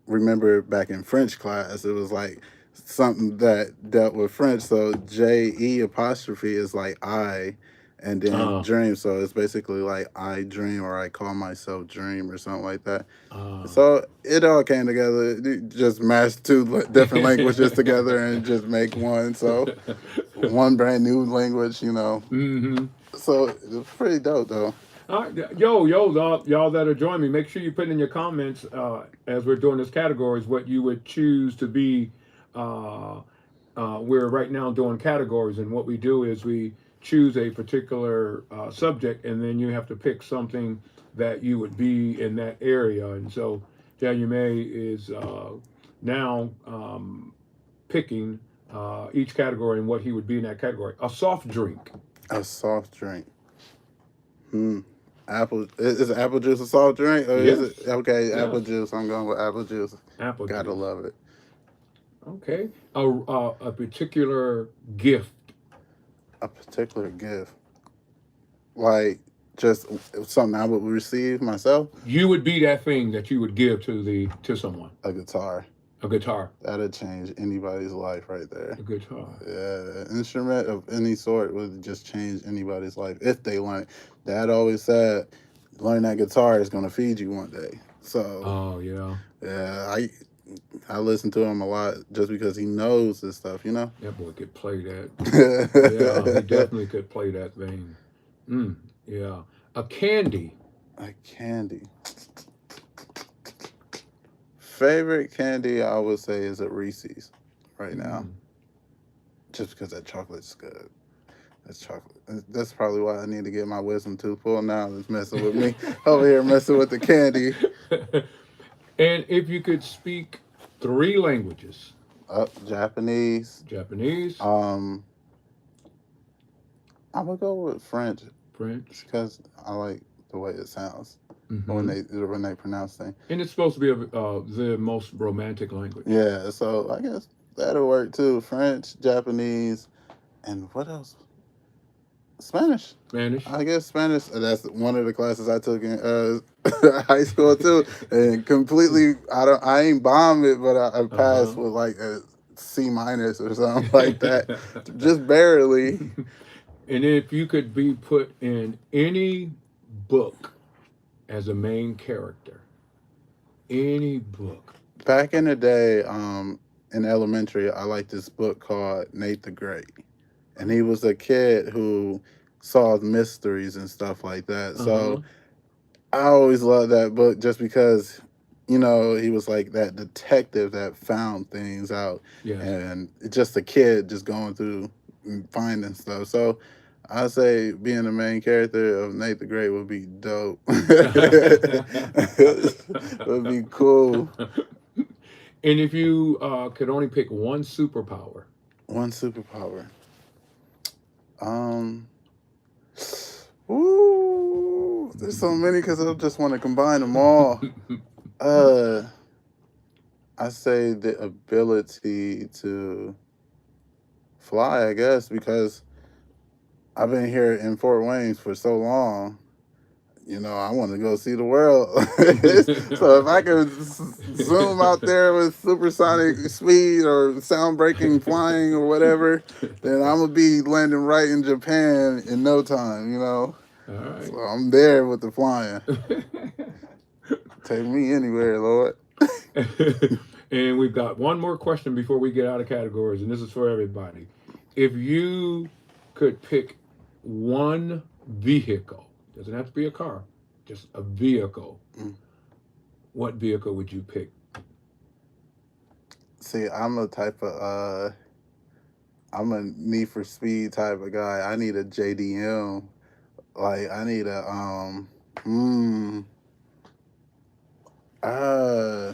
remember back in French class, it was like something that dealt with French. So J-E apostrophe is like I, and then dream. So it's basically like I dream, or I call myself dream, or something like that. So it all came together. It just mashed two different languages together and just make one. So one brand new language, you know. So it's pretty dope, though. Y'all that are joining me, make sure you put in your comments as we're doing this categories what you would choose to be. We're right now doing categories, and what we do is we choose a particular subject, and then you have to pick something that you would be in that area. And so Daniel May is now picking each category and what he would be in that category. A soft drink. A soft drink. Apple is apple juice a soft drink? Or yes. Is it okay? Yes. Apple juice. I'm going with apple juice. Apple Gotta juice. love it. Okay. A particular gift. A particular gift, like just something I would receive myself. You would be that thing that you would give to someone. A guitar. A guitar. That'd change anybody's life right there. A guitar. Yeah, an instrument of any sort would just change anybody's life if they learn it. Dad always said, learn that guitar is gonna feed you one day. So. Oh yeah. Yeah, I listen to him a lot just because he knows this stuff, you know. That boy could play that. Yeah, he definitely could play that thing. Yeah. A candy. A candy. Favorite candy, I would say, is a Reese's right now. Just because that chocolate's good. That's chocolate. That's probably why I need to get my wisdom tooth pulled now. It's messing with me over here, messing with the candy. And if you could speak 3 languages. Japanese. Japanese, Um, I'm gonna go with French French. because I like the way it sounds Hmm. when they pronounce things. And it's supposed to be the most romantic language. Yeah, so I guess that'll work too. French, Japanese, and what else? Spanish. Spanish. I guess Spanish. That's one of the classes I took in high school too, and completely. I ain't bombed it, but I passed Uh-huh. with like a C minus or something like that, just barely. And if you could be put in any book as a main character, any book. Back in the day, in elementary, I liked this book called Nate the Great, and he was a kid who solved mysteries and stuff like that. So Uh-huh. I always loved that book just because, he was like that detective that found things out, Yes. and just a kid just going through and finding stuff. So I'd say being the main character of Nate the Great would be dope. Would be cool. And if you could only pick one superpower, One superpower. Um. Ooh, there's so many because I just want to combine them all. Uh, I say the ability to fly, I guess, because I've been here in Fort Wayne for so long. I want to go see the world. So if I could zoom out there with supersonic speed or sound breaking flying or whatever, then I'm gonna be landing right in Japan in no time. all right. So I'm there with the flying. Take me anywhere, Lord. And we've got one more question before we get out of categories, and this is for everybody. If you could pick one vehicle, doesn't have to be a car, just a vehicle, Mm. what vehicle would you pick? See, I'm a Need for Speed type of guy. I need a JDM. Like I need a uh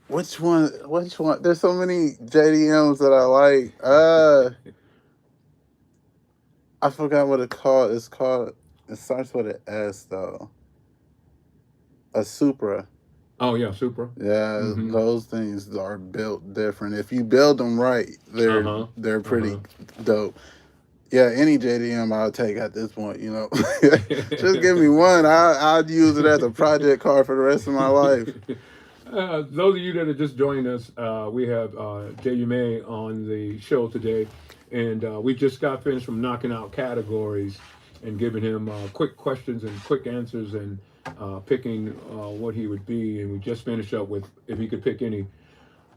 which one? Which one? There's so many JDMs that I like. I forgot what it called. It's called. It starts with an S though. A Supra. Oh yeah, Supra. Yeah, Mm-hmm. those things are built different. If you build them right, Uh they're huh. they're Uh pretty dope. Yeah, any JDM I'll take at this point. Just give me huh. one. I'd use it as a project car for the rest of my life. Those of you that are just joining us, we have J.U. May on the show today, and we just got finished from knocking out categories and giving him quick questions and quick answers and picking what he would be. And we just finished up with if he could pick any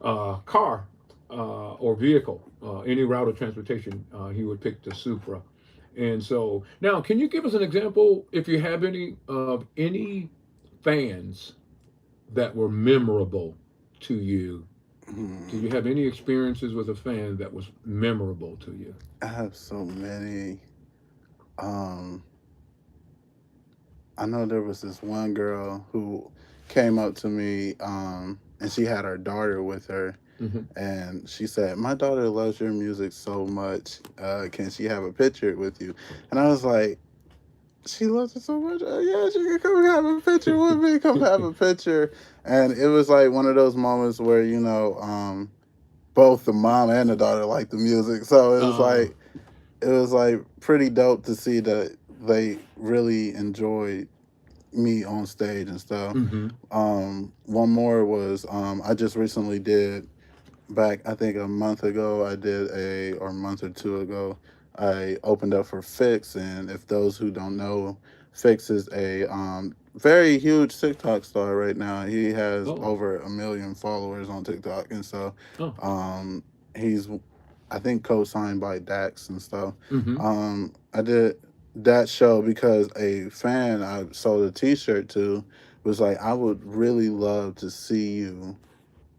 car or vehicle, any route of transportation, he would pick the Supra. And so now, can you give us an example, if you have any, of any fans that were memorable to you? Do Hmm, you have any experiences with a fan that was memorable to you? I have so many. Um, I know there was this one girl who came up to me, and she had her daughter with her, Hmm. and she said, "My daughter loves your music so much. Can she have a picture with you?" And I was like, "She loves it so much. Yeah, she can come have a picture with me. Come have a picture." And it was like one of those moments where both the mom and the daughter liked the music, so uh, it was like pretty dope to see that they really enjoyed me on stage and stuff. hmm. One more was I just recently did back I think a month ago I did a or a month or two ago I opened up for Fix, and if those who don't know, Fix is a very huge TikTok star right now. He has Oh, over 1 million followers on TikTok, and so oh, um, he's I think co-signed by Dax and stuff. hmm. I did that show because a fan I sold a T-shirt to was like, I would really love to see you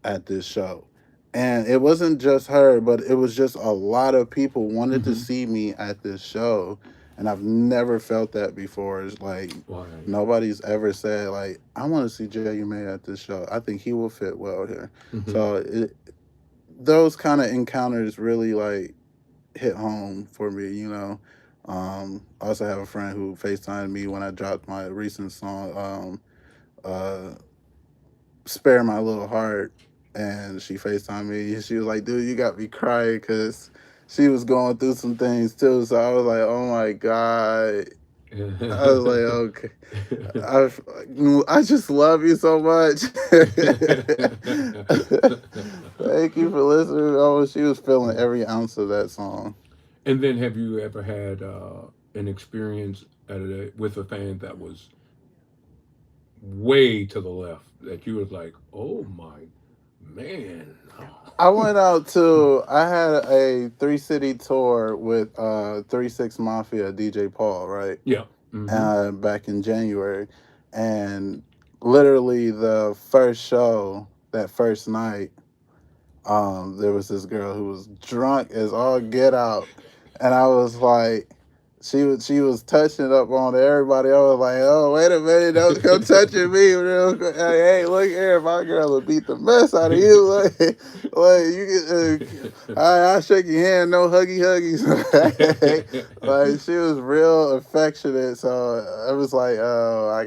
at this show. And it wasn't just her, but it was just a lot of people wanted to Hmm. see me at this show. And I've never felt that before. It's like Right. nobody's ever said, like, I want to see Jay May at this show. I think he will fit well here. Hmm. So those kind of encounters really like hit home for me, you know. I also have a friend who FaceTimed me when I dropped my recent song, uh, Spare My Little Heart. And she FaceTimed me. She was like, dude, you got me crying because she was going through some things too. So I was like, oh my God. I was like, okay. I, I just love you so much. Thank you for listening. Oh, she was feeling every ounce of that song. And then, have you ever had an experience with a fan that was way to the left that you was like, oh my man? I went out to. I had a 3 city tour with 36 Mafia DJ Paul, right? Yeah. Mm-hmm. Back in January, and literally the first show that first night, there was this girl who was drunk as all get out, and I was like, she was touching up on everybody. I was like, oh wait a minute, don't come touching me real quick. Hey, look here, my girl will beat the mess out of you. Like you can, I shake your hand, no huggies. Like she was real affectionate, so I was like, oh, I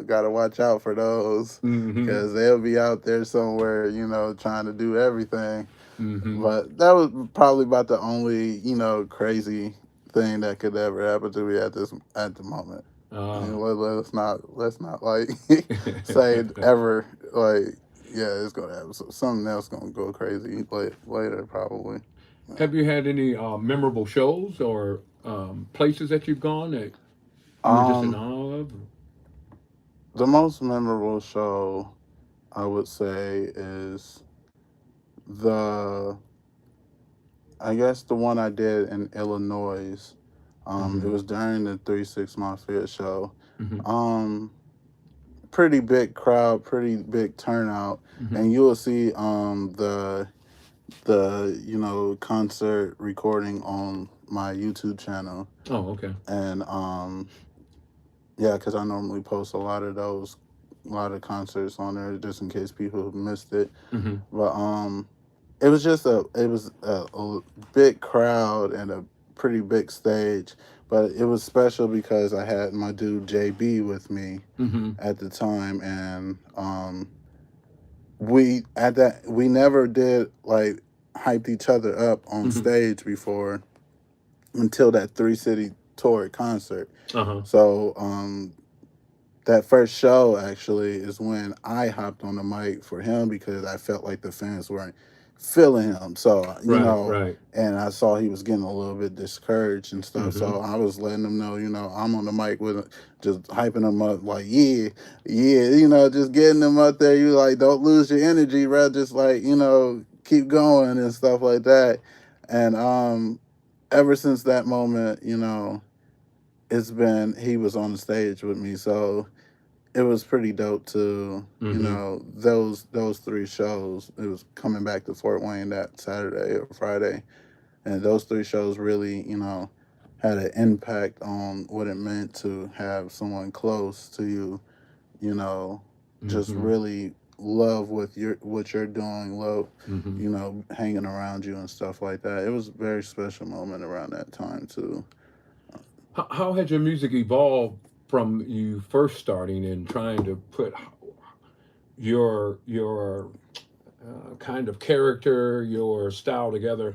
gotta watch out for those Mm-hmm. because they'll be out there somewhere, you know, trying to do everything. Mm-hmm. But that was probably about the only, you know, crazy thing that could ever happen to me at the moment. I Ah. mean, let's not like say ever like yeah, it's gonna happen. So something else gonna go crazy later probably. Have you had any memorable shows or places that you've gone that you were just in Um, awe of? the most memorable show I would say is the I guess the one I did in Illinois. It Mm-hmm. was during the 3 6 Mafia show. Mm-hmm. Um, Pretty big crowd, pretty big turnout, Mm-hmm. and you will see the you know concert recording on my YouTube channel, Oh, okay. and yeah, because I normally post a lot of concerts on there just in case people have missed it. Mm-hmm. But it was a big crowd and a pretty big stage, but it was special because I had my dude JB with me Mm-hmm. at the time, and we never did like hyped each other up on Mm-hmm. stage before until that 3 city tour concert. Uh-huh. So that first show actually is when I hopped on the mic for him because I felt like the fans weren't feeling him. So, you Right. know, Right. and I saw he was getting a little bit discouraged and stuff. Mm-hmm. So I was letting him know, you know, I'm on the mic with him, just hyping him up like, yeah, yeah, you know, just getting him up there. You like, don't lose your energy, bro. Just like, you know, keep going and stuff like that. And ever since that moment, you know, he was on the stage with me. So it was pretty dope to you Mm-hmm. know those 3 shows. It was coming back to Fort Wayne that Saturday or Friday, and those 3 shows really had an impact on what it meant to have someone close to you. You know, just Mm-hmm. really love what you're doing, love Mm-hmm. hanging around you and stuff like that. It was a very special moment around that time too. How has your music evolved from you first starting and trying to put your kind of character, your style together?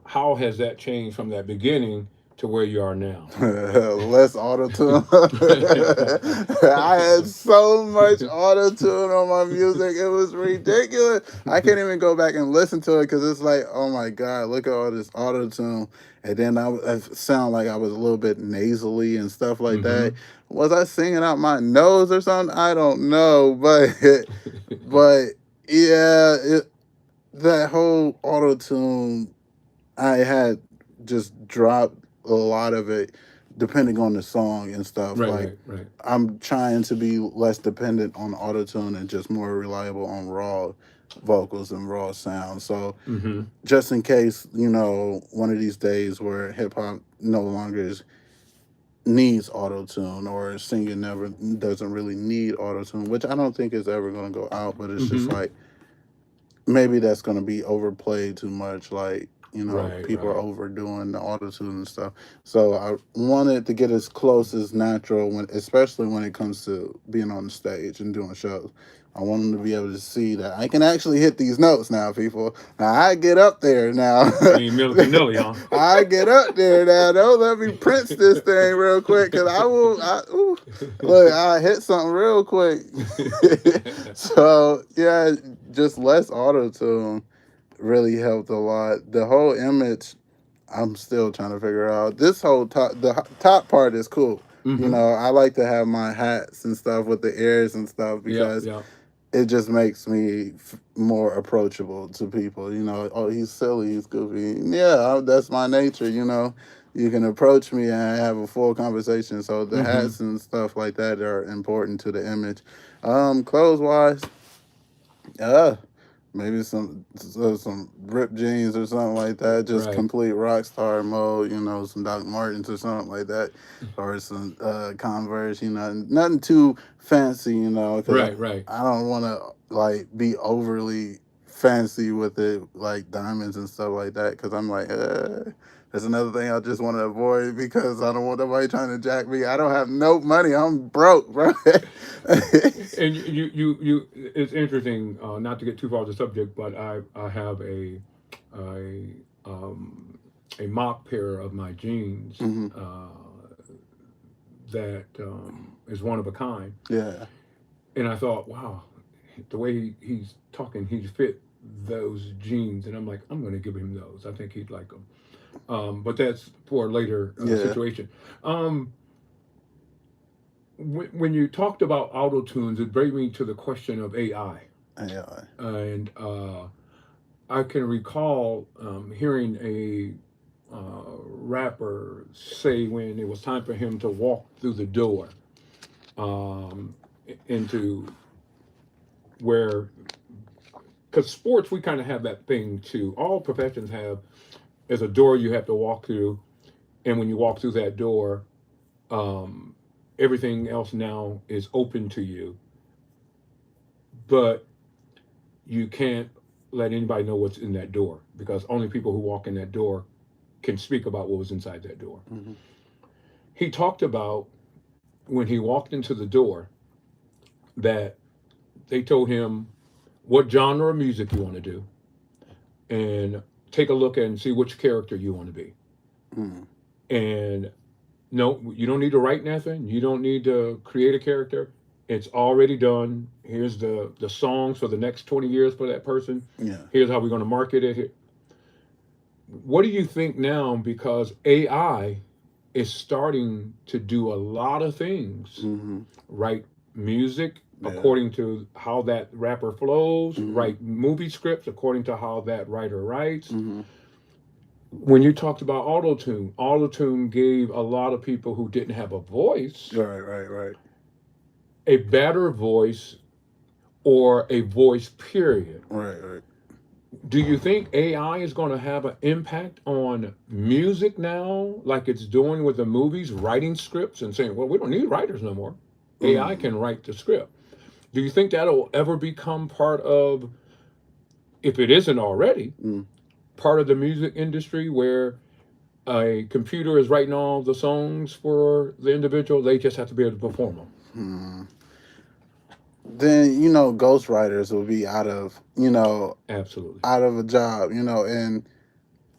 How has that changed from that beginning to where you are now? Less auto tune. I had so much auto tune on my music. It was ridiculous. I can't even go back and listen to it because it's like, oh my God, look at all this auto tune. And then I sound like I was a little bit nasally and stuff like Mm-hmm. that. Was I singing out my nose or something? I don't know. But yeah, that whole auto tune I had just dropped a lot of it depending on the song and stuff. Right. Like Right. Right. I'm trying to be less dependent on autotune and just more reliable on raw vocals and raw sound. So Mm-hmm. just in case, one of these days where hip hop no longer needs autotune or singing never doesn't really need autotune, which I don't think is ever gonna go out, but it's just Mm-hmm. like maybe that's going to be overplayed too much. Like, Right, people are right. overdoing the auto tune and stuff. So I wanted to get as close as natural, especially when it comes to being on the stage and doing shows. I want them to be able to see that I can actually hit these notes now, people. Now I get up there now. You ain't Milli Vanilli, huh? I get up there now. Don't let me Prince this thing real quick, cause I will. Look, I hit something real quick. So yeah, just less auto tune really helped a lot. The whole image, I'm still trying to figure out. This whole top part is cool. Mm-hmm. I like to have my hats and stuff with the ears and stuff Yep, because yep. it just makes me more approachable to people. Oh, he's silly, he's goofy. Yeah, that's my nature. You can approach me and have a full conversation. So the Mm-hmm. hats and stuff like that are important to the image. Clothes wise, uh, maybe some ripped jeans or something like that. Just Right, complete rock star mode. Some Doc Martens or something like that, or some Converse. Nothing too fancy. Because right, right. I don't want to like be overly fancy with it, like diamonds and stuff like that. Because I'm like, that's another thing I just want to avoid because I don't want nobody trying to jack me. I don't have no money. I'm broke, bro. And it's interesting. Not to get too far off the subject, but I have a um, a mock pair of my jeans Hmm. that is one of a kind, Yeah. and I thought, wow, the way he's talking, he fit those jeans, and I'm like, I'm going to give him those. I think he'd like them. But that's for a later Yeah. situation. Um, when you talked about auto tunes, it brought me to the question of AI, Yeah. and I can recall hearing a rapper say when it was time for him to walk through the door um, into where, because sports, we kind of have that thing too. All professions have, there's a door you have to walk through, and when you walk through that door, um, everything else now is open to you, but you can't let anybody know what's in that door because only people who walk in that door can speak about what was inside that door. Hmm. He talked about when he walked into the door that they told him what genre of music you want to do and take a look and see which character you want to be. Mm. And no, you don't need to write nothing. You don't need to create a character. It's already done. Here's the songs for the next 20 years for that person. Yeah. Here's how we're going to market it. What do you think now? Because AI is starting to do a lot of things. Hmm. Write music Yeah. according to how that rapper flows, Hmm. write movie scripts according to how that writer writes. Hmm. When you talked about auto tune gave a lot of people who didn't have a voice Right. Right. Right. a better voice or a voice period. Right. Right. Do you think AI is going to have an impact on music now, like it's doing with the movies, writing scripts and saying, well, we don't need writers no more. AI Mm. can write the script. Do you think that'll ever become part of, if it isn't already, Mm. part of the music industry where a computer is writing all the songs for the individual? They just have to be able to perform them. Mm. Then ghostwriters will be Absolutely. out of a job. And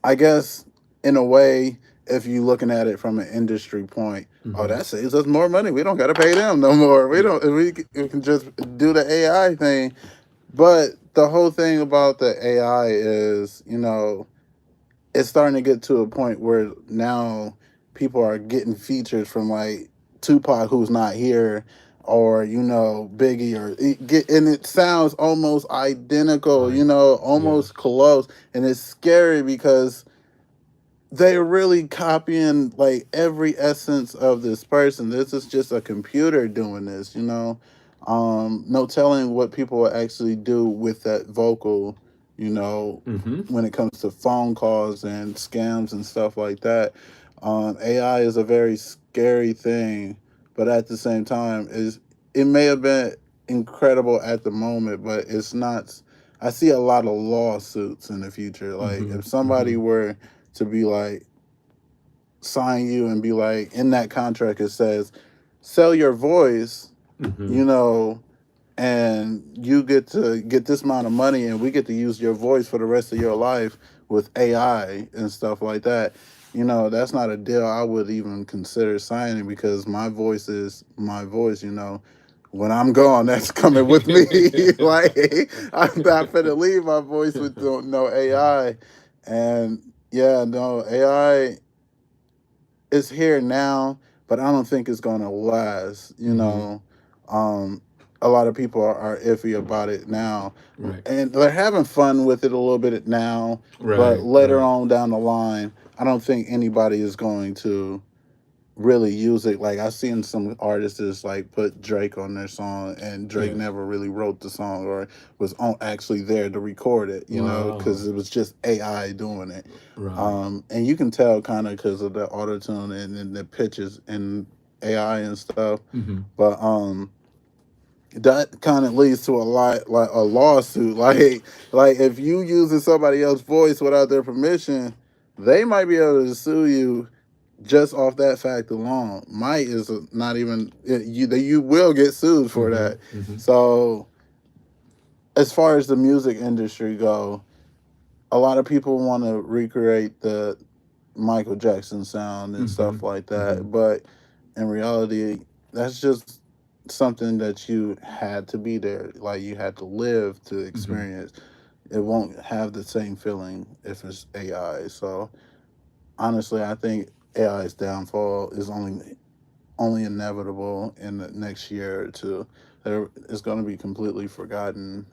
I guess in a way, if you looking at it from an industry point, oh, Mm-hmm. that saves us more money. We don't got to pay them no more. We Yeah. don't. We can just do the AI thing. But the whole thing about the AI is, it's starting to get to a point where now people are getting features from like Tupac who's not here, or Biggie, or and it sounds almost identical, I yes. almost close, and it's scary because they're really copying like every essence of this person. This is just a computer doing this. No telling what people will actually do with that vocal, you know, Mm-hmm. when it comes to phone calls and scams and stuff like that. AI is a very scary thing, but at the same time, it may have been incredible at the moment, but it's not. I see a lot of lawsuits in the future. Like Mm-hmm. if somebody Mm-hmm. were to be like sign you and be like in that contract it says sell your voice, Mm-hmm. you know, and you get to get this amount of money and we get to use your voice for the rest of your life with AI and stuff like that. You know, that's not a deal I would even consider signing because my voice is my voice, you know. When I'm gone, that's coming with me. Like I'm not gonna leave my voice with no AI. And yeah, no, AI is here now, but I don't think it's gonna last. You Mm-hmm. know, um, a lot of people are iffy about it now, Right. and they're having fun with it a little bit now. But Right. later Right. on down the line, I don't think anybody is going to really use it. Like I've seen some artists just like put Drake on their song, and Drake Yes. never really wrote the song or was on actually there to record it. You know, Wow. because it was just AI doing it. Right. And you can tell kind of because of the auto tune and the pitches and AI and stuff. Mm-hmm. But that kind of leads to a lot like a lawsuit. Like if you using somebody else's voice without their permission, they might be able to sue you just off that fact alone. Might is not even you will get sued for Mm-hmm. that. Mm-hmm. So as far as the music industry go, a lot of people want to recreate the Michael Jackson sound and Mm-hmm. stuff like Mm-hmm. that, but in reality, that's just something that you had to be there. Like you had to live to Mm-hmm. experience. It won't have the same feeling if it's AI. So honestly, I think AI's downfall is only inevitable in the next year or two. It's going to be completely forgotten.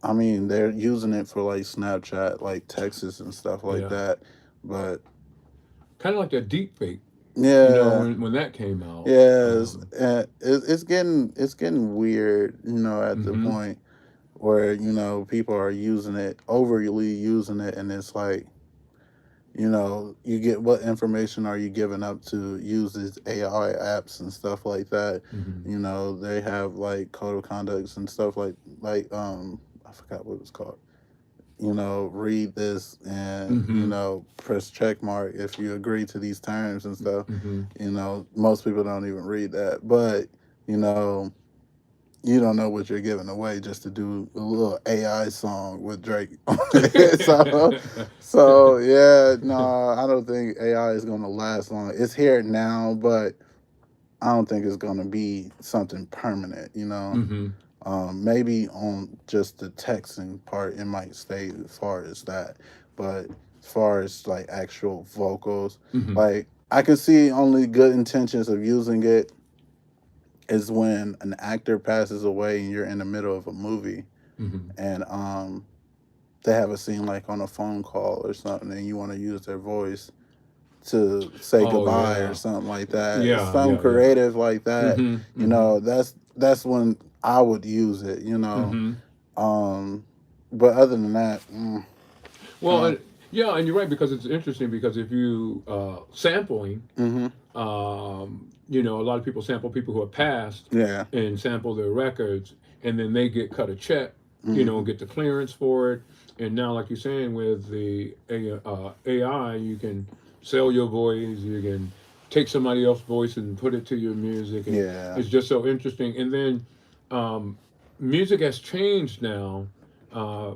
I mean, they're using it for like Snapchat, like Texas and stuff like Yeah. that. But Kind of like that deep fake, yeah, when that came out. yes, it's getting weird. You know, at the Mm-hmm. point where people are using it overly using it, and it's like you get what information are you giving up to use these AI apps and stuff like that. Mm-hmm. They have like code of conducts and stuff like I forgot what it was called. Read this and Mm-hmm. press check mark if you agree to these terms and stuff. Mm-hmm. Most people don't even read that, but you know you don't know what you're giving away just to do a little AI song with Drake on it. So yeah, no, I don't think AI is gonna last long. It's here now, but I don't think it's gonna be something permanent. Mm-hmm. Maybe on just the texting part, it might stay as far as that. But as far as like actual vocals, Mm-hmm. like I can see only good intentions of using it is when an actor passes away and you're in the middle of a movie Mm-hmm. and they have a scene like on a phone call or something and you want to use their voice to say Oh goodbye or yeah. something like that. It's Yeah. something Yeah. Yeah. creative like that. Mm-hmm. Mm-hmm. That's when I would use it. Mm-hmm. Um, but other than that, Well, uh, yeah, and you're right because it's interesting because if you sampling, hmm a lot of people sample people who have passed yeah, and sample their records, and then they get cut a check, hmm get the clearance for it. And now, like you're saying, with the AI, you can sell your voice, you can take somebody else's voice and put it to your music, and yeah, it's just so interesting. And then um, music has changed now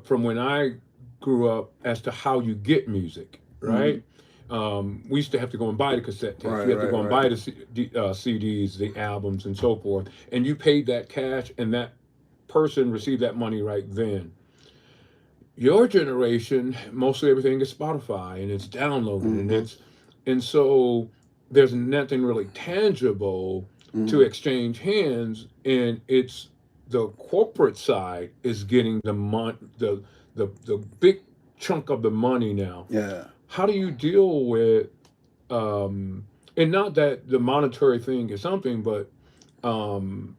from when I grew up as to how you get music, hmm right? We used to have to go and buy the cassette tapes. right, You had to right, go and right, buy the CDs, the albums, and so forth. And you paid that cash, and that person received that money right then. Your generation, mostly everything is Spotify, and it's downloaded, hmm and so there's nothing really tangible to hmm exchange hands, and it's the corporate side is getting the big chunk of the money now. yeah, How do you deal with and not that the monetary thing is something, but um,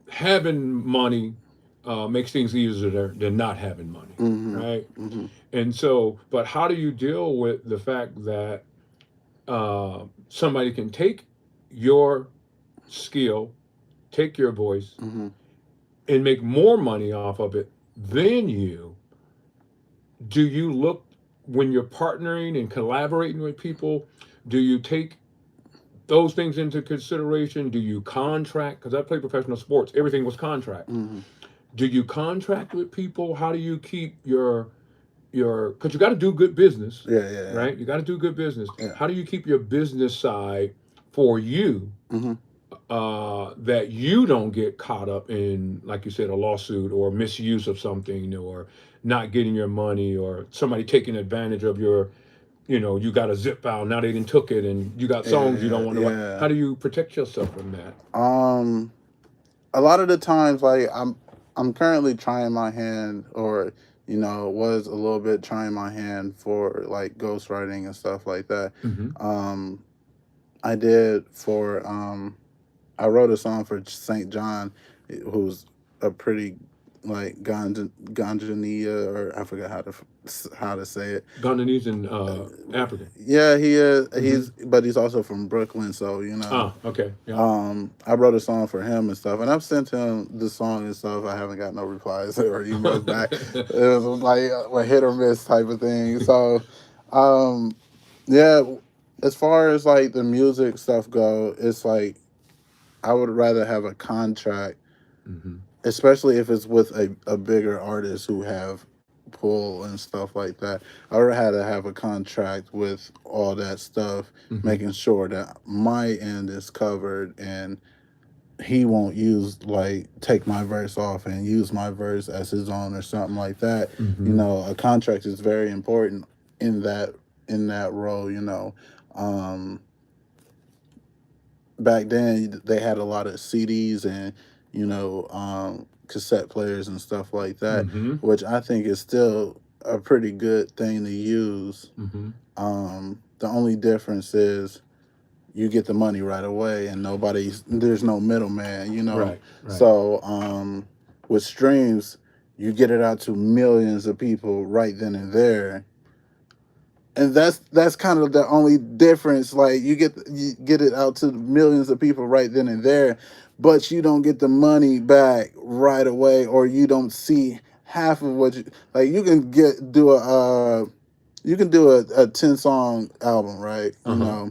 having money makes things easier than not having money, hmm right? hmm And so, but how do you deal with the fact that somebody can take your skill, take your voice, hmm and make more money off of it than you, do you look, when you're partnering and collaborating with people, do you take those things into consideration? Do you contract? Because I played professional sports, everything was contract. Hmm. Do you contract with people? How do you keep your, because you got to do good business, Yeah, yeah, right? You got to do good business. yeah. How do you keep your business side for you, Hmm. that you don't get caught up in, like you said, a lawsuit or misuse of something, or not getting your money, or somebody taking advantage of your, you got a zip file, now they didn't took it, and you got Yeah, songs you yeah, don't want to. yeah. How do you protect yourself from that? Um, a lot of the times, like I'm currently trying my hand, or was a little bit trying my hand for like ghostwriting and stuff like that. Mm-hmm. Um, I did for I wrote a song for Saint John, who's a pretty like Ganjania, or I forgot how to say it. Guyanese and African. Yeah, he is. Mm-hmm. But he's also from Brooklyn, so Ah, okay, yeah. I wrote a song for him and stuff, and I've sent him the song and stuff. I haven't got no replies or emails back. It was like a hit or miss type of thing. So, um, yeah, as far as like the music stuff go, it's like I would rather have a contract, Mm-hmm. especially if it's with a bigger artist who have pull and stuff like that. I would have to have a contract with all that stuff, Mm-hmm. making sure that my end is covered and he won't use like take my verse off and use my verse as his own or something like that. Mm-hmm. A contract is very important in that role. Um, Back then they had a lot of CDs and cassette players and stuff like that, Mm-hmm. which I think is still a pretty good thing to use. Mm-hmm. The only difference is you get the money right away and there's no middleman. Right, right. So with streams, you get it out to millions of people right then and there, and that's kind of the only difference. Like you get it out to millions of people right then and there, but you don't get the money back right away, or you don't see half of what you like. You can do a 10 song album, right? Uh-huh.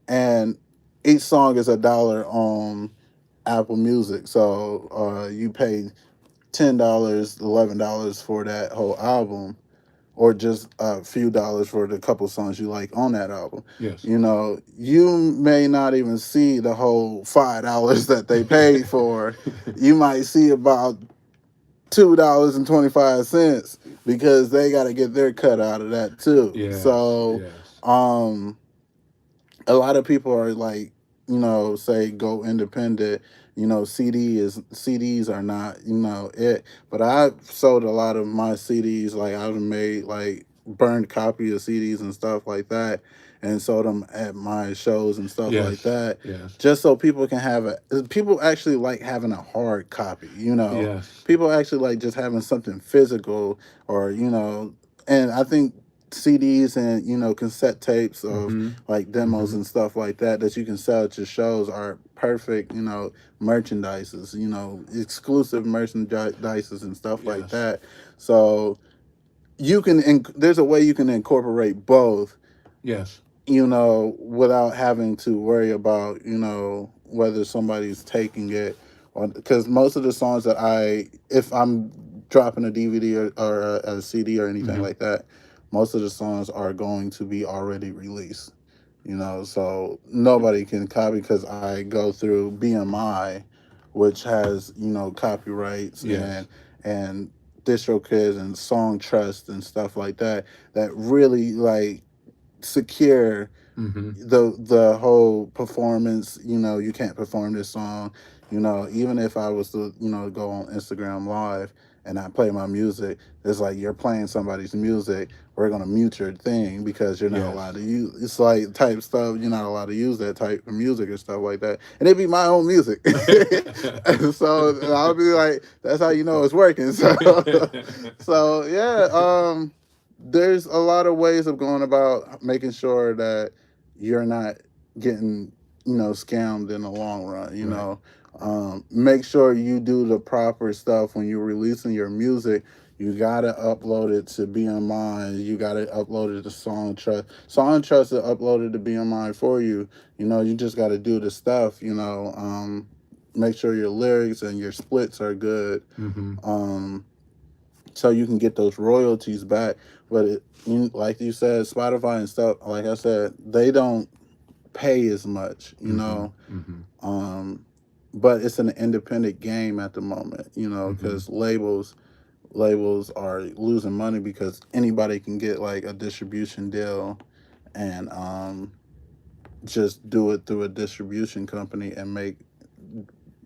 And each song is $1 on Apple Music. So you pay $10, $11 for that whole album, or just a few dollars for the couple songs you like on that album. Yes. You may not even see the whole $5 that they paid for. You might see about $2.25 because they got to get their cut out of that too. Yes, So, yes. um, a lot of people are like, say go independent. CDs are not, it. But I've sold a lot of my CDs. Like I've made like burned copy of CDs and stuff like that, and sold them at my shows and stuff like Yes, that, yes, just so people can have a. People actually like having a hard copy. yes. People actually like just having something physical, or and I think CDs and cassette tapes of Mm-hmm. like demos Mm-hmm. and stuff like that you can sell at your shows are perfect, merchandises, exclusive merchandises and stuff like Yes, that. So there's a way you can incorporate both, yes. without having to worry about, whether somebody's taking it, or because most of the songs if I'm dropping a DVD or a CD or anything Mm-hmm. like that, most of the songs are going to be already released, so nobody can copy because I go through BMI, which has, copyrights Yes. and DistroKids and Song Trust and stuff like that really like secure Mm-hmm. the whole performance. You can't perform this song. Even if I was to go on Instagram Live and I play my music, it's like you're playing somebody's music. We're gonna mute your thing because you're not allowed Yes. to use. It's like type stuff. You're not allowed to use that type of music or stuff like that. And it'd be my own music. So I'll be like, that's how you know it's working. So yeah. There's a lot of ways of going about making sure that you're not getting, scammed in the long run. Right. Make sure you do the proper stuff when you're releasing your music. You gotta upload it to BMI. You gotta upload it to Song Trust. Song Trust will upload it to BMI for you. You know, you just gotta do the stuff. You know, make sure your lyrics and your splits are good. Mm-hmm. So you can get those royalties back. But like you said, Spotify and stuff. Like I said, they don't pay as much. You Mm-hmm. know. Mm-hmm. But it's an independent game at the moment, you know, Mm-hmm. because labels are losing money because anybody can get like a distribution deal and just do it through a distribution company and make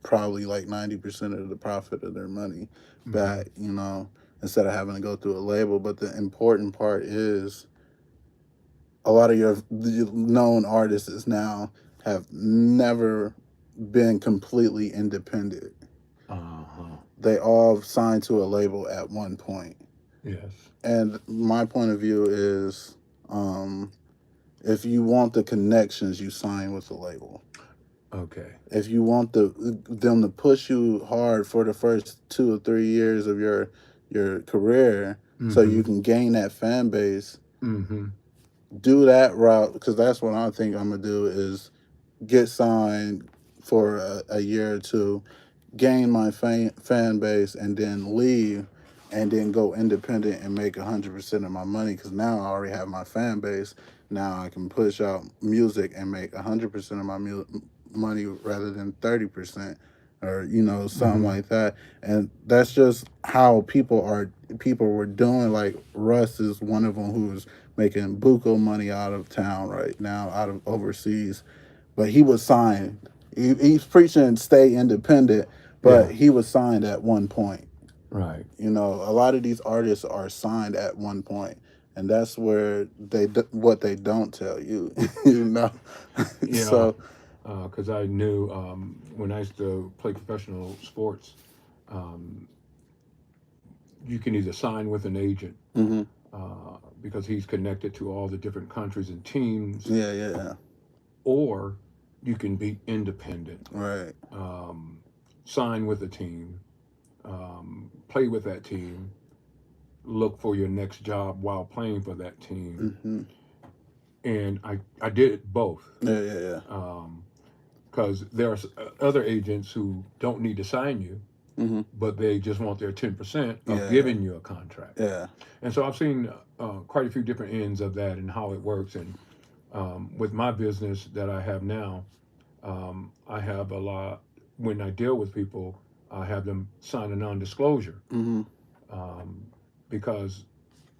probably like 90% of the profit of their money Mm-hmm. back, you know, instead of having to go through a label. But the important part is a lot of your known artists now have never been completely independent. Uh-huh. They all signed to a label at one point. Yes. And my point of view is, um, if you want the connections, you sign with the label. Okay. If you want them to push you hard for the first 2 or 3 years of your career, so Mm-hmm. you can gain that fan base, Mm-hmm. do that route. Because that's what I think I'm gonna do is get signed for a year or two, gain my fan base, and then leave, and then go independent and make 100% of my money. Because now I already have my fan base. Now I can push out music and make 100% of my money rather than 30%, or something Mm-hmm. like that. And that's just how people were doing. Like Russ is one of them who's making buco money out of town right now, out of overseas, but he was signed. He's preaching stay independent, Yeah. but he was signed at one point. Right. You know, a lot of these artists are signed at one point, and that's where what they don't tell you. you know, Yeah. so Because I knew when I used to play professional sports, um, you can either sign with an agent hmm because he's connected to all the different countries and teams, yeah, yeah, or you can be independent, right, um, sign with a team, play with that team, look for your next job while playing for that team. hmm And I did it both yeah, yeah, yeah, because there are other agents who don't need to sign you, hmm but they just want their 10% of yeah, giving you a contract. yeah, And so I've seen quite a few different ends of that and how it works. And with my business that I have now, I have a lot, when I deal with people, I have them sign a non disclosure hmm um, because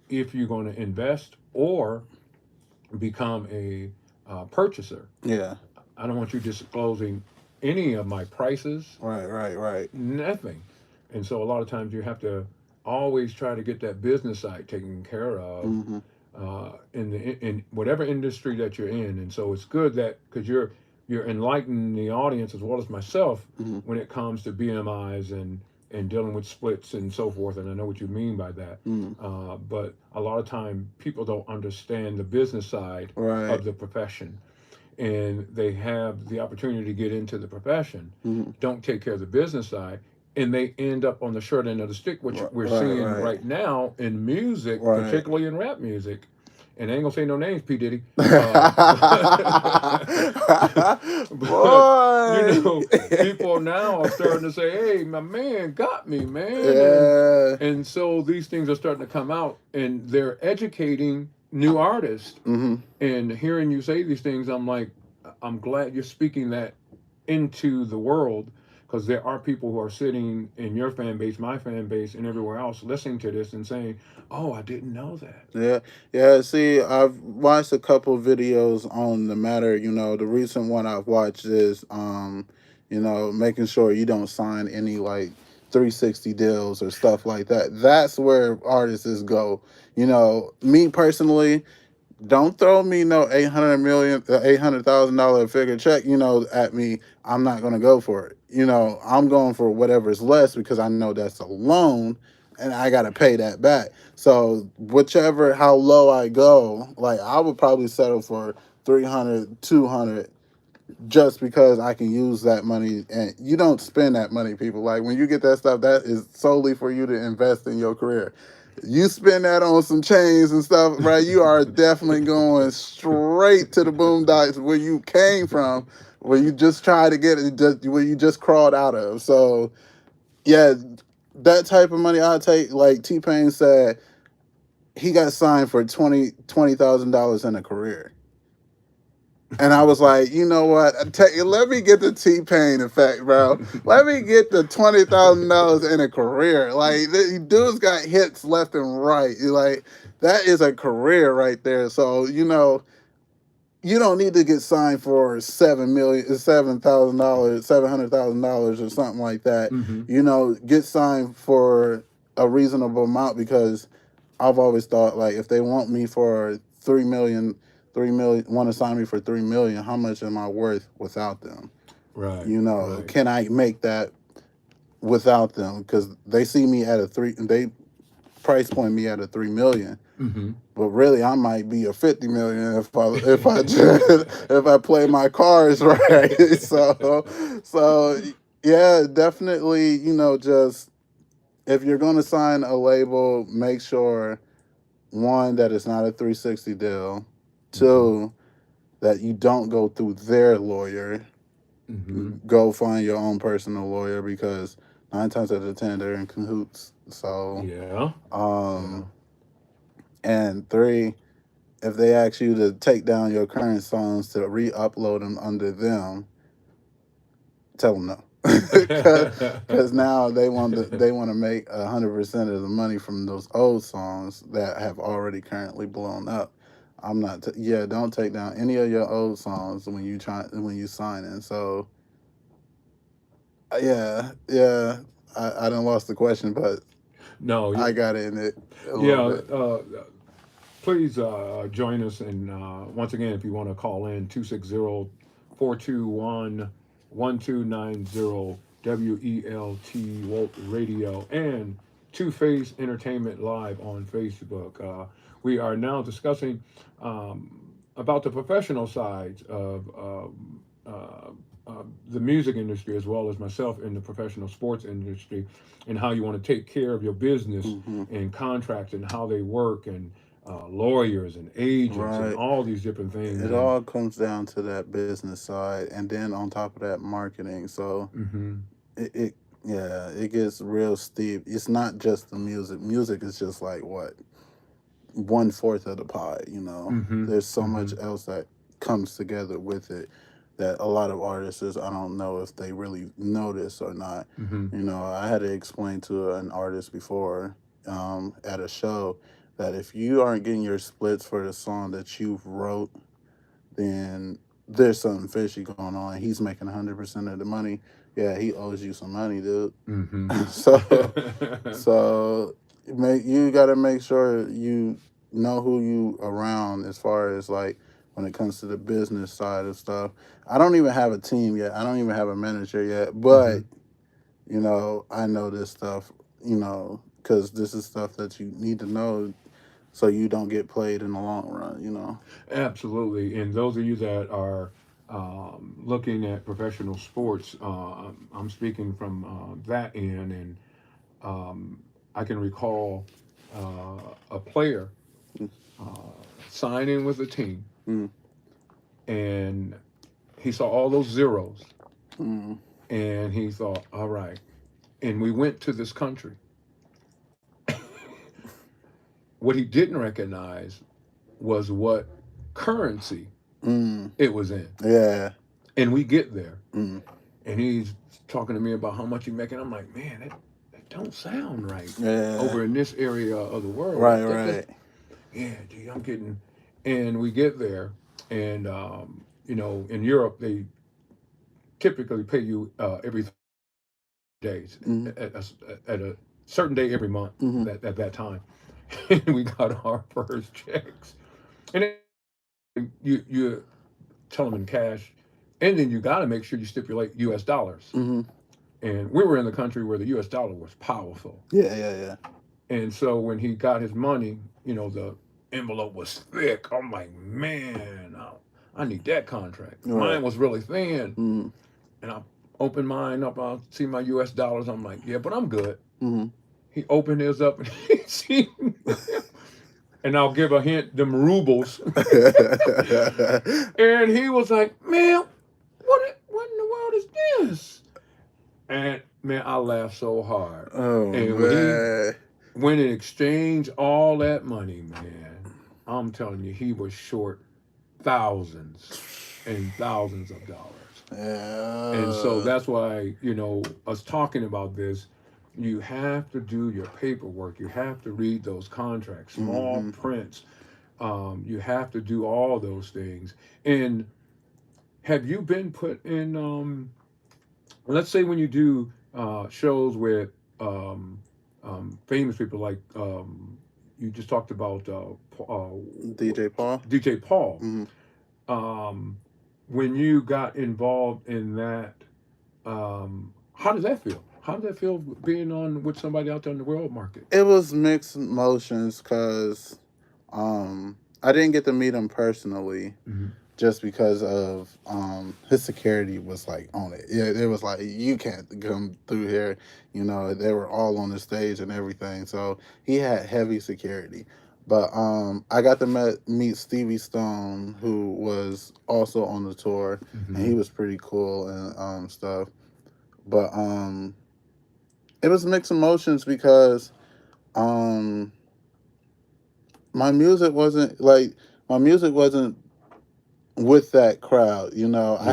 if you're going to invest or become a purchaser, yeah, I don't want you disclosing any of my prices, right, right, right, nothing. And so a lot of times you have to always try to get that business side taken care of hmm in whatever industry that you're in. And so it's good that because you're enlightening the audience as well as myself hmm when it comes to BMIs and dealing with splits and so forth. And I know what you mean by that. hmm But a lot of time people don't understand the business side right, of the profession, and they have the opportunity to get into the profession, hmm don't take care of the business side, and they end up on the short end of the stick, which we're right, seeing right, right now in music, right. particularly in rap music. And I ain't gonna say no names, P Diddy, but you Boy. know, people now are starting to say, "Hey, my man got me, man," Yeah. and so these things are starting to come out, and they're educating new artists. hmm And hearing you say these things, I'm like, I'm glad you're speaking that into the world, because there are people who are sitting in your fan base, my fan base, and everywhere else listening to this and saying, "Oh, I didn't know that." Yeah. Yeah. See, I've watched a couple videos on the matter. You know, the recent one I've watched is, making sure you don't sign any like 360 deals or stuff like that. That's where artists go. You know, me personally, don't throw me no 800,000 figure check, at me. I'm not gonna go for it. I'm going for whatever's less because I know that's a loan and I gotta pay that back. So whichever how low I go, like I would probably settle for 300, 200, just because I can use that money. And you don't spend that money, people. Like when you get that stuff, that is solely for you to invest in your career. You spend that on some chains and stuff, right? You are definitely going straight to the boondocks where you came from, where you just tried to get it, where you just crawled out of. So yeah, that type of money I take. Like T Pain said, he got signed for $20,000 in a career. And I was like, you know what? Let me get the T Pain effect, bro. Let me get the $20,000 in a career. Like, dude's got hits left and right. Like, that is a career right there. So, you don't need to get signed for $7,000, $700,000 or something like that. Mm-hmm. Get signed for a reasonable amount, because I've always thought, like, if they want me for 3 million, 3 million, want to sign me for 3 million, how much am I worth without them? Right. Right. Can I make that without them? Because they see me at they price point me at a 3 million. Mm-hmm. But really, I might be a 50 million if I play my cards right. So yeah, definitely. Just if you're going to sign a label, make sure, one, that it's not a 360 deal. Two, that you don't go through their lawyer. Mm-hmm. Go find your own personal lawyer, because 9 times out of 10 they're in cahoots. So, Yeah. Yeah. and three, if they ask you to take down your current songs to re-upload them under them, tell them no. Because now they want to make 100% of the money from those old songs that have already currently blown up. I'm not. Yeah, don't take down any of your old songs when you sign in. So yeah. I done lost the question, but No. I got in it a little Yeah. bit. Please join us. And once again, if you want to call in, 260-421-1290, WELT, Walt Radio, and Two Face Entertainment Live on Facebook. We are now discussing about the professional sides of the music industry, as well as myself in the professional sports industry, and how you want to take care of your business Hmm. and contracts and how they work, and lawyers and agents and Right. all these different things. It And all comes down to that business side, and then on top of that, marketing. So mm-hmm, it yeah, it gets real steep. It's not just the music. Music is just like what, 1/4 of the pie. mm-hmm, There's so mm-hmm, much else that comes together with it, that a lot of artists, I don't know if they really notice or not. mm-hmm, I had to explain to an artist before, at a show, that if you aren't getting your splits for the song that you wrote, then there's something fishy going on. He's making 100% of the money. Yeah, he owes you some money, dude. mm-hmm. so so you got to make sure you know who you around, as far as like when it comes to the business side of stuff. I don't even have a team yet. I don't even have a manager yet, Mm-hmm. but I know this stuff. Because this is stuff that you need to know, so you don't get played in the long run. Absolutely. And those of you that are looking at professional sports, I'm speaking from that end, and I can recall a player signing with a team, Mm, and he saw all those zeros, mm, and he thought, all right. And we went to this country. What he didn't recognize was what currency mm, it was in. yeah. And we get there, Mm, and he's talking to me about how much he's making. I'm like, man, that don't sound right yeah. over in this area of the world. Right. Right. Yeah, gee, I'm getting. And we get there, and in Europe they typically pay you every 3 days Mm, at a certain day every month. mm, At that time, and we got our first checks, and you tell them in cash, and then you got to make sure you stipulate U.S. dollars. mm. And we were in the country where the U.S. dollar was powerful. Yeah. Yeah. And so when he got his money, the envelope was thick. I'm like, man, I need that contract. Right. Mine was really thin, Mm-hmm. and I opened mine up. I see my U.S. dollars. I'm like, yeah, but I'm good. Mm-hmm. He opened his up and he seen, and I'll give a hint, them rubles. And he was like, man, what in the world is this? And man, I laughed so hard. Oh And when he man. went and exchanged all that money, man, I'm telling you, he was short thousands and thousands of dollars. And so Yeah. that's why, us talking about this, you have to do your paperwork. You have to read those contracts, small Mm-hmm. prints. You have to do all those things. And have you been put in, let's say when you do shows with famous people like you just talked about DJ Paul. DJ Paul. Mm-hmm. Um, when you got involved in that, how does that feel? How does that feel being on with somebody out there in the world market? It was mixed emotions because I didn't get to meet him personally Mm-hmm. just because of his security was like on it. Yeah, it was like you can't come through here. You know, they were all on the stage and everything, so he had heavy security. But I got to meet Stevie Stone, who was also on the tour, and Mm-hmm. he was pretty cool and stuff. But it was mixed emotions because um my music wasn't like my music wasn't with that crowd. You know, Yeah.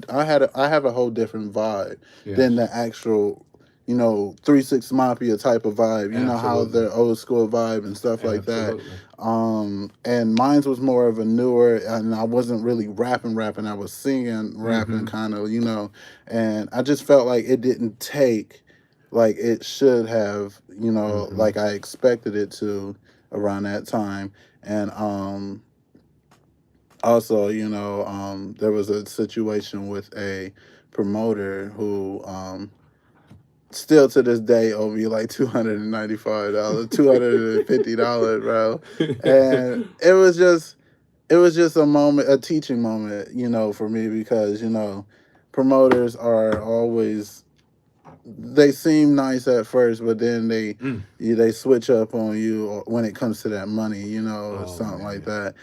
I have a whole different vibe than Yes. the actual, 3 6 Mafia type of vibe. You know how Absolutely. the old school vibe and stuff like that. Absolutely. And mine's was more of a newer, and I wasn't really rapping. I was singing, rapping, Mm-hmm. kind of, and I just felt like it didn't take like it should have, Mm-hmm. like I expected it to around that time. And also, there was a situation with a promoter who still to this day owe me like $295, $250, bro. And it was just a moment, a teaching moment, for me because, promoters are always, they seem nice at first, but then Mm. they switch up on you when it comes to that money, or Oh something like man. that.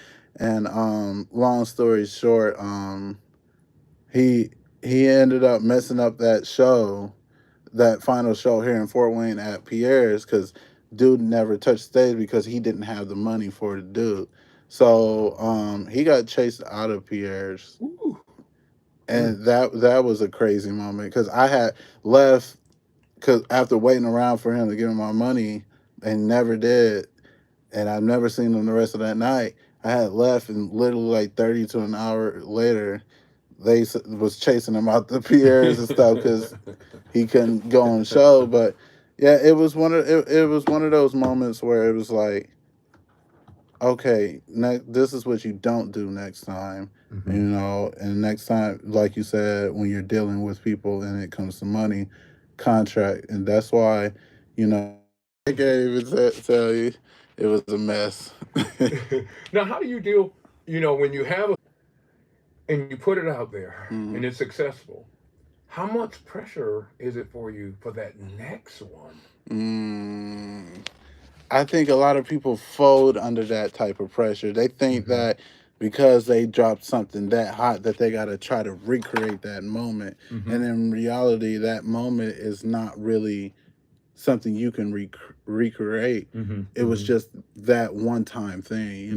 And long story short, he he ended up messing up that final show here in Fort Wayne at Pierre's because dude never touched stage because he didn't have the money for the dude. So he got chased out of Pierre's, Ooh. Mm. and that was a crazy moment because I had left because after waiting around for him to give me my money and never did, and I've never seen him the rest of that night. I had left, and literally like 30 to an hour later, was chasing him out the Pierres and stuff because he couldn't go on the show. But yeah, it was one of those moments where it was like, okay, this is what you don't do next time. Mm-hmm. And next time, like you said, when you're dealing with people and it comes to money, contract, and that's why, I can't even tell you, it was a mess. Now, how do you deal? When you have a and you put it out there and Mhm. it's successful, how much pressure is it for you for that next one? Mm, I think a lot of people fold under that type of pressure. They think Mm-hmm. that because they dropped something that hot that they got to try to recreate that moment. Mm-hmm. And in reality, that moment is not really something you can recreate. Mm-hmm. It was Mm-hmm. just that one time thing,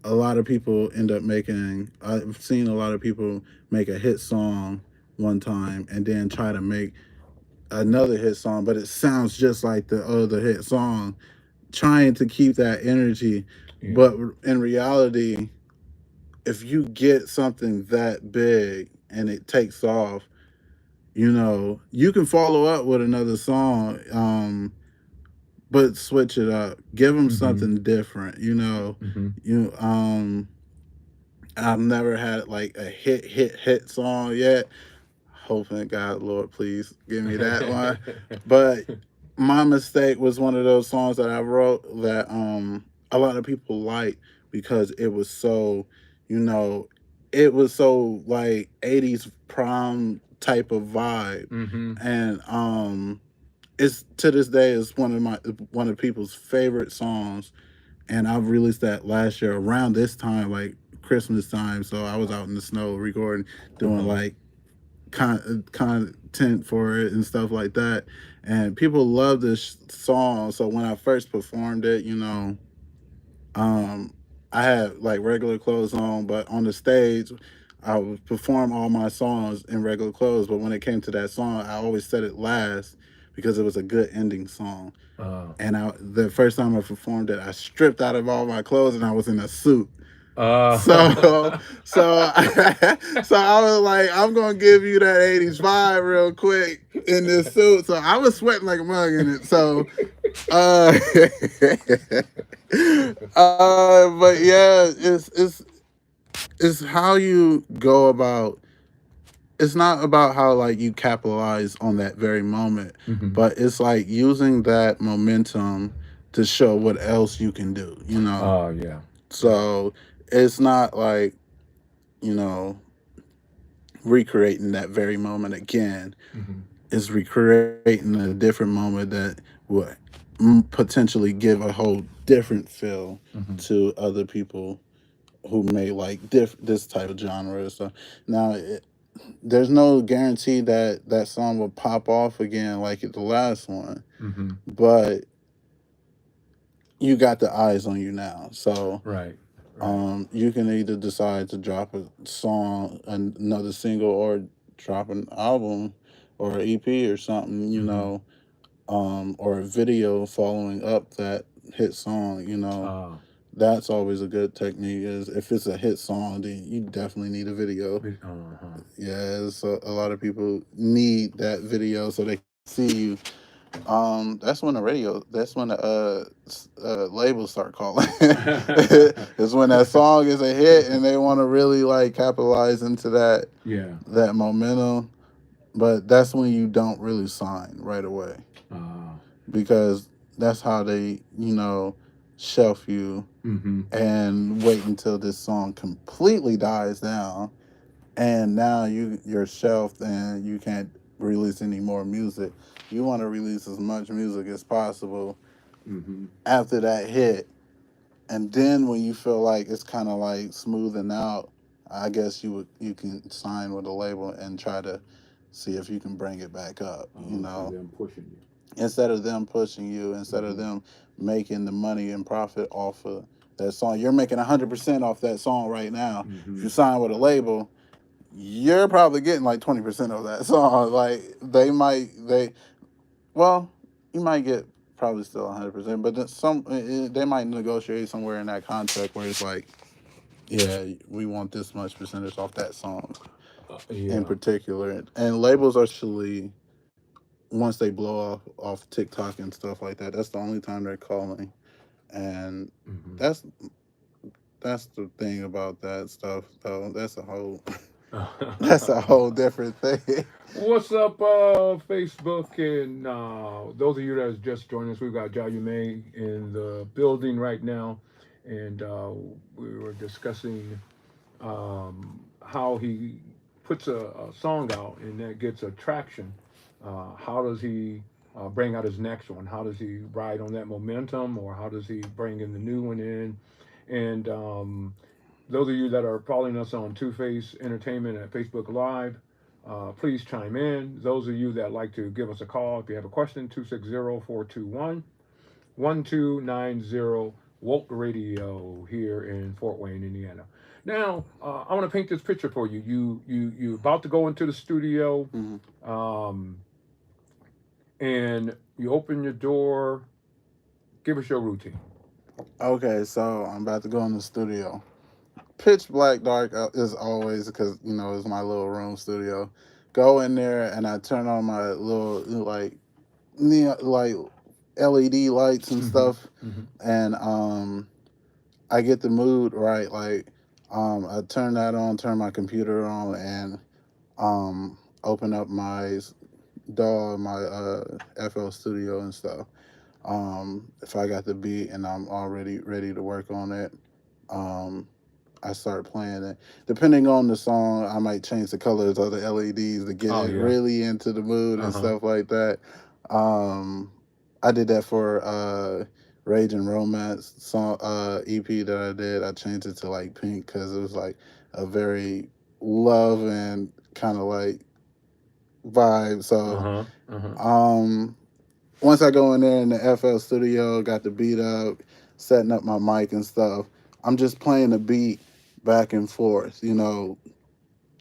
A lot of people end up making, I've seen a lot of people make a hit song one time and then try to make another hit song, but it sounds just like the other hit song, trying to keep that energy. Yeah. But in reality, if you get something that big and it takes off, you can follow up with another song, but switch it up. Give them Mm-hmm. something different. Mm-hmm. You I've never had like a hit song yet. Hoping God, Lord, please give me that one. But My Mistake was one of those songs that I wrote that a lot of people like because it was so, you know, it was so like 80s prom type of vibe. Mm-hmm. And it's to this day is one of people's favorite songs. And I released that last year around this time, like Christmas time. So I was out in the snow recording, doing Uh-huh. like content for it and stuff like that. And people love this song. So when I first performed it, um, I had like regular clothes on, but on the stage, I would perform all my songs in regular clothes. But when it came to that song, I always said it last because it was a good ending song. Uh, And the first time I performed it, I stripped out of all my clothes and I was in a suit. uh, So, so, so I was like, I'm gonna give you that '80s vibe real quick in this suit. So I was sweating like a mug in it. So, uh, but yeah, it's how you go about. It's not about how like you capitalize on that very moment, mm-hmm. but it's like using that momentum to show what else you can do. Yeah. Yeah. So it's not like you know recreating that very moment again. Mm-hmm. Is recreating a different moment that would potentially give a whole different feel Mm-hmm. to other people who may like this type of genre. So now there's no guarantee that that song will pop off again like the last one, Mm-hmm. but you got the eyes on you now. So Right. Right. you can either decide to drop a song, another single, or drop an album or an EP or something, Mm-hmm. or a video following up that hit song. Uh, That's always a good technique. Is if it's a hit song, then you definitely need a video. uh-huh. Yeah, so a lot of people need that video so they can see you. That's when the radio. That's when the labels start calling. It's when that song is a hit and they want to really like capitalize into Yeah. that momentum. But that's when you don't really sign right away Uh, because that's how they shelf you mm-hmm. and wait until this song completely dies down, and now you're shelved and you can't release any more music. You want to release as much music as possible Mm-hmm. after that hit, and then when you feel like it's kind of like smoothing out, I guess you can sign with a label and try to see if you can bring it back up. So them pushing you. Instead of them pushing you, instead of Mm-hmm. them making the money and profit off of that song, you're making 100% off that song right now. If Mm-hmm. you sign with a label, you're probably getting like 20% of that song. Like they well, you might get probably still 100%, but then they might negotiate somewhere in that contract where it's like, yeah, we want this much percentage off that song in Yeah. particular. And labels are actually, once they blow off TikTok and stuff like that, that's the only time they're calling. And Mm-hmm. that's that's the thing about that stuff though. That's a whole different thing. What's up, Facebook? And those of you that just joined us, we've got Jaya May in the building right now. And we were discussing how he puts a song out and that gets attraction. How does he bring out his next one? How does he ride on that momentum, or how does he bring in the new one in? And those of you that are following us on Two Face Entertainment at Facebook Live, please chime in. Those of you that like to give us a call, if you have a question, 260-421-1290, Woke Radio here in Fort Wayne, Indiana. Now, I want to paint this picture for you. You about to go into the studio, Mhm. um, and you open your door. Give us your routine. Okay, so I'm about to go in the studio. Pitch black dark is always because it's my little room studio. Go in there and I turn on my little like like LED lights and Mm-hmm. stuff, Mm-hmm. and I get the mood right. Like I turn that on, turn my computer on, and open up my DAW, my FL Studio and stuff. If I got the beat and I'm already ready to work on it, um, I start playing it. Depending on the song, I might change the colors of the LEDs to get Oh it yeah. really into the mood and Uh-huh. stuff like that. Um, I did that for Rage and Romance song EP that I did. I changed it to like pink because it was like a very love and kind of like vibe. So Uh-huh. Uh-huh. um, once I go in there in the FL studio, got the beat up, setting up my mic and stuff, I'm just playing the beat back and forth,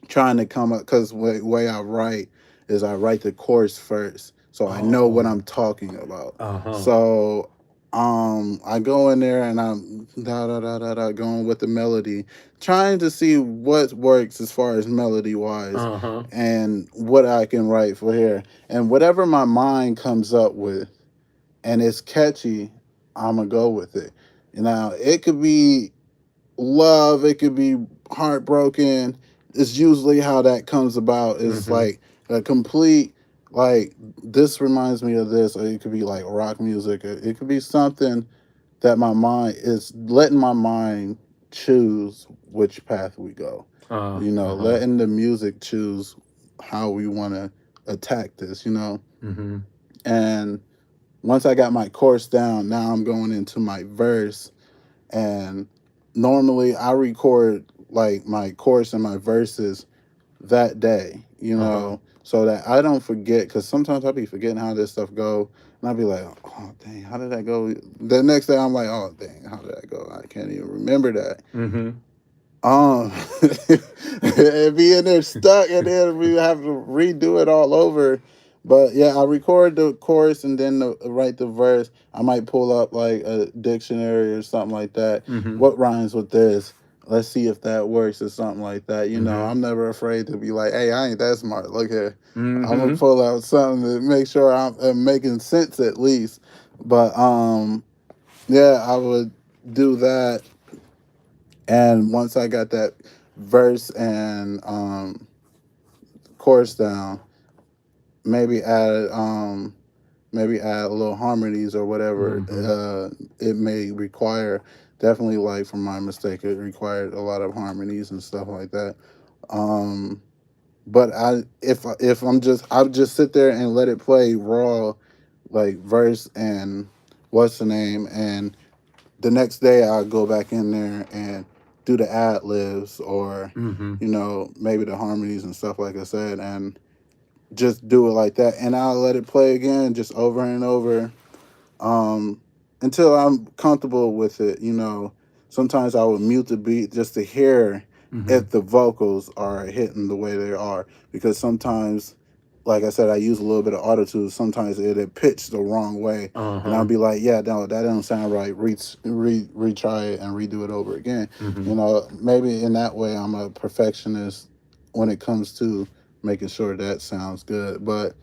trying to come up because way I write is I write the chorus first, so I know what Oh. I'm talking about. Uh-huh. So I go in there and I'm da da da da da going with the melody, trying to see what works as far as melody wise Uh-huh. and what I can write for here. And whatever my mind comes up with and it's catchy, I'm gonna go with it. Now it could be love, it could be heartbroken. It's usually how that comes about. Is Mm-hmm. like a complete like this reminds me of this, or it could be like rock music. Or it could be something that my mind is letting my mind choose which path we go. Uh-huh. Letting the music choose how we want to attack this. Mm-hmm. And once I got my course down, now I'm going into my verse. And normally I record like my chorus and my verses that day, Uh-huh. so that I don't forget. Because sometimes I'll be forgetting how this stuff go, and I'll be like, oh dang, how did that go? The next day I'm like, oh dang, how did that go? I can't even remember that. Mm-hmm. Um, and be in there stuck, and then we have to redo it all over. But yeah, I record the chorus and then write the verse. I might pull up like a dictionary or something like that. Mm-hmm. What rhymes with this? Let's see if that works or something like that. Mm-hmm. I'm never afraid to be like, hey, I ain't that smart. Look here. I'm gonna Mm-hmm. pull out something to make sure I'm making sense at least. But yeah, I would do that. And once I got that verse and chorus down, maybe add a little harmonies or whatever Mm-hmm. it may require. Definitely, like from my mistake, it required a lot of harmonies and stuff like that. Um, but if I'll just sit there and let it play raw, like verse and what's the name, and the next day I'll go back in there and do the ad libs or, Mm-hmm. maybe the harmonies and stuff like I said, and just do it like that. And I'll let it play again, just over and over, um, until I'm comfortable with it. Sometimes I would mute the beat just to hear Mm-hmm. if the vocals are hitting the way they are, because sometimes, like I said, I use a little bit of autotune. Sometimes it pitched the wrong way, and I'll Uh-huh. be like, "Yeah, no, that doesn't sound right. Retry it and redo it over again." Mm-hmm. Maybe in that way, I'm a perfectionist when it comes to making sure that sounds good. But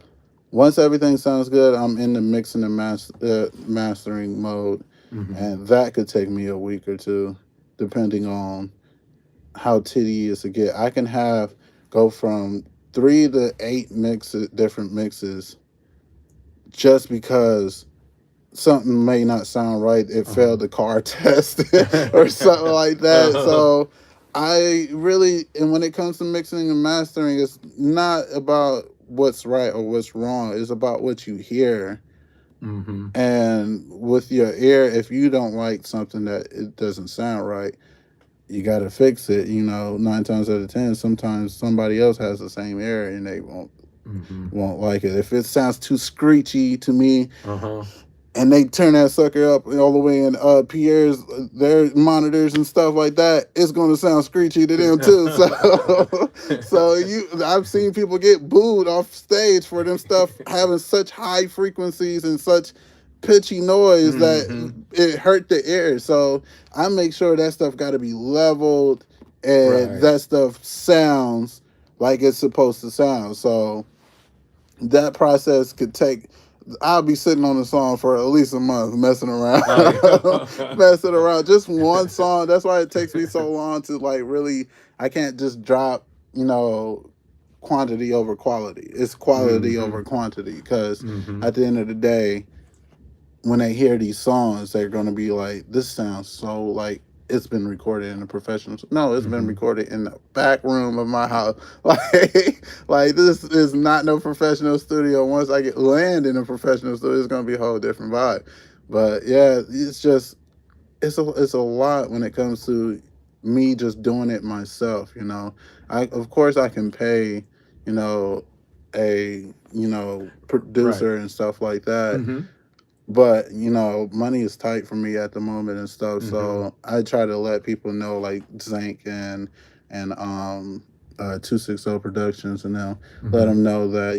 once everything sounds good, I'm in the mixing and mastering mode, Mm-hmm. and that could take me a week or two, depending on how tedious it get. I can have go from 3 to 8 different mixes, just because something may not sound right. It Uh-huh. failed the car test or something like that. Uh-huh. So I really, and when it comes to mixing and mastering, it's not about what's right or what's wrong. It's about what you hear. Mm-hmm. And with your ear, if you don't like something that it doesn't sound right, you got to fix it. 9 times out of 10, sometimes somebody else has the same ear and they Mm-hmm. won't like it. If it sounds too screechy to me, Uh-huh. and they turn that sucker up all the way in Pierre's their monitors and stuff like that, it's gonna sound screechy to them too. So, I've seen people get booed off stage for them stuff having such high frequencies and such pitchy noise Mm-hmm. that it hurt the ear. So I make sure that stuff got to be leveled and Right. that stuff sounds like it's supposed to sound. So that process could take. I'll be sitting on the song for at least a month, messing around, Oh yeah. messing around. Just one song. That's why it takes me so long to like really. I can't just drop, quantity over quality. It's quality Mm-hmm. over quantity, because Mm-hmm. at the end of the day, when they hear these songs, they're gonna be like, "This sounds so like it's been recorded in a professional. No, it's been Mm-hmm. recorded in the back room of my house. Like this is not no professional studio. Once I get land in a professional studio, it's gonna be a whole different vibe. But yeah, it's just it's a lot when it comes to me just doing it myself. I of course I can pay, you know, a Right. producer and stuff like that, Mm-hmm. but money is tight for me at the moment and stuff, Mm-hmm. so I try to let people know, like Zank and 260 Productions, and now let Mm-hmm. them know that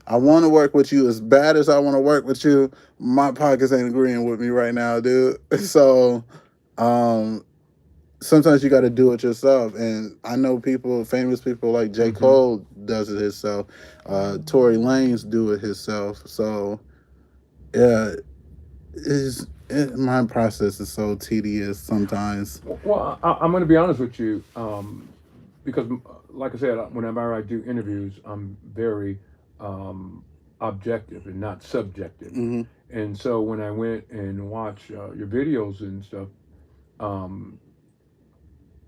I want to work with you as bad as I want to work with you. My pockets ain't agreeing with me right now, dude. So um sometimes you got to do it yourself, and I know people, famous people like J. Mm-hmm. Cole does it himself. Tory Lanez do it himself. So yeah, my process is so tedious sometimes. Well, I'm going to be honest with you, because, like I said, whenever I do interviews, I'm very um, objective and not subjective. Hmm. And so when I went and watched your videos and stuff, um,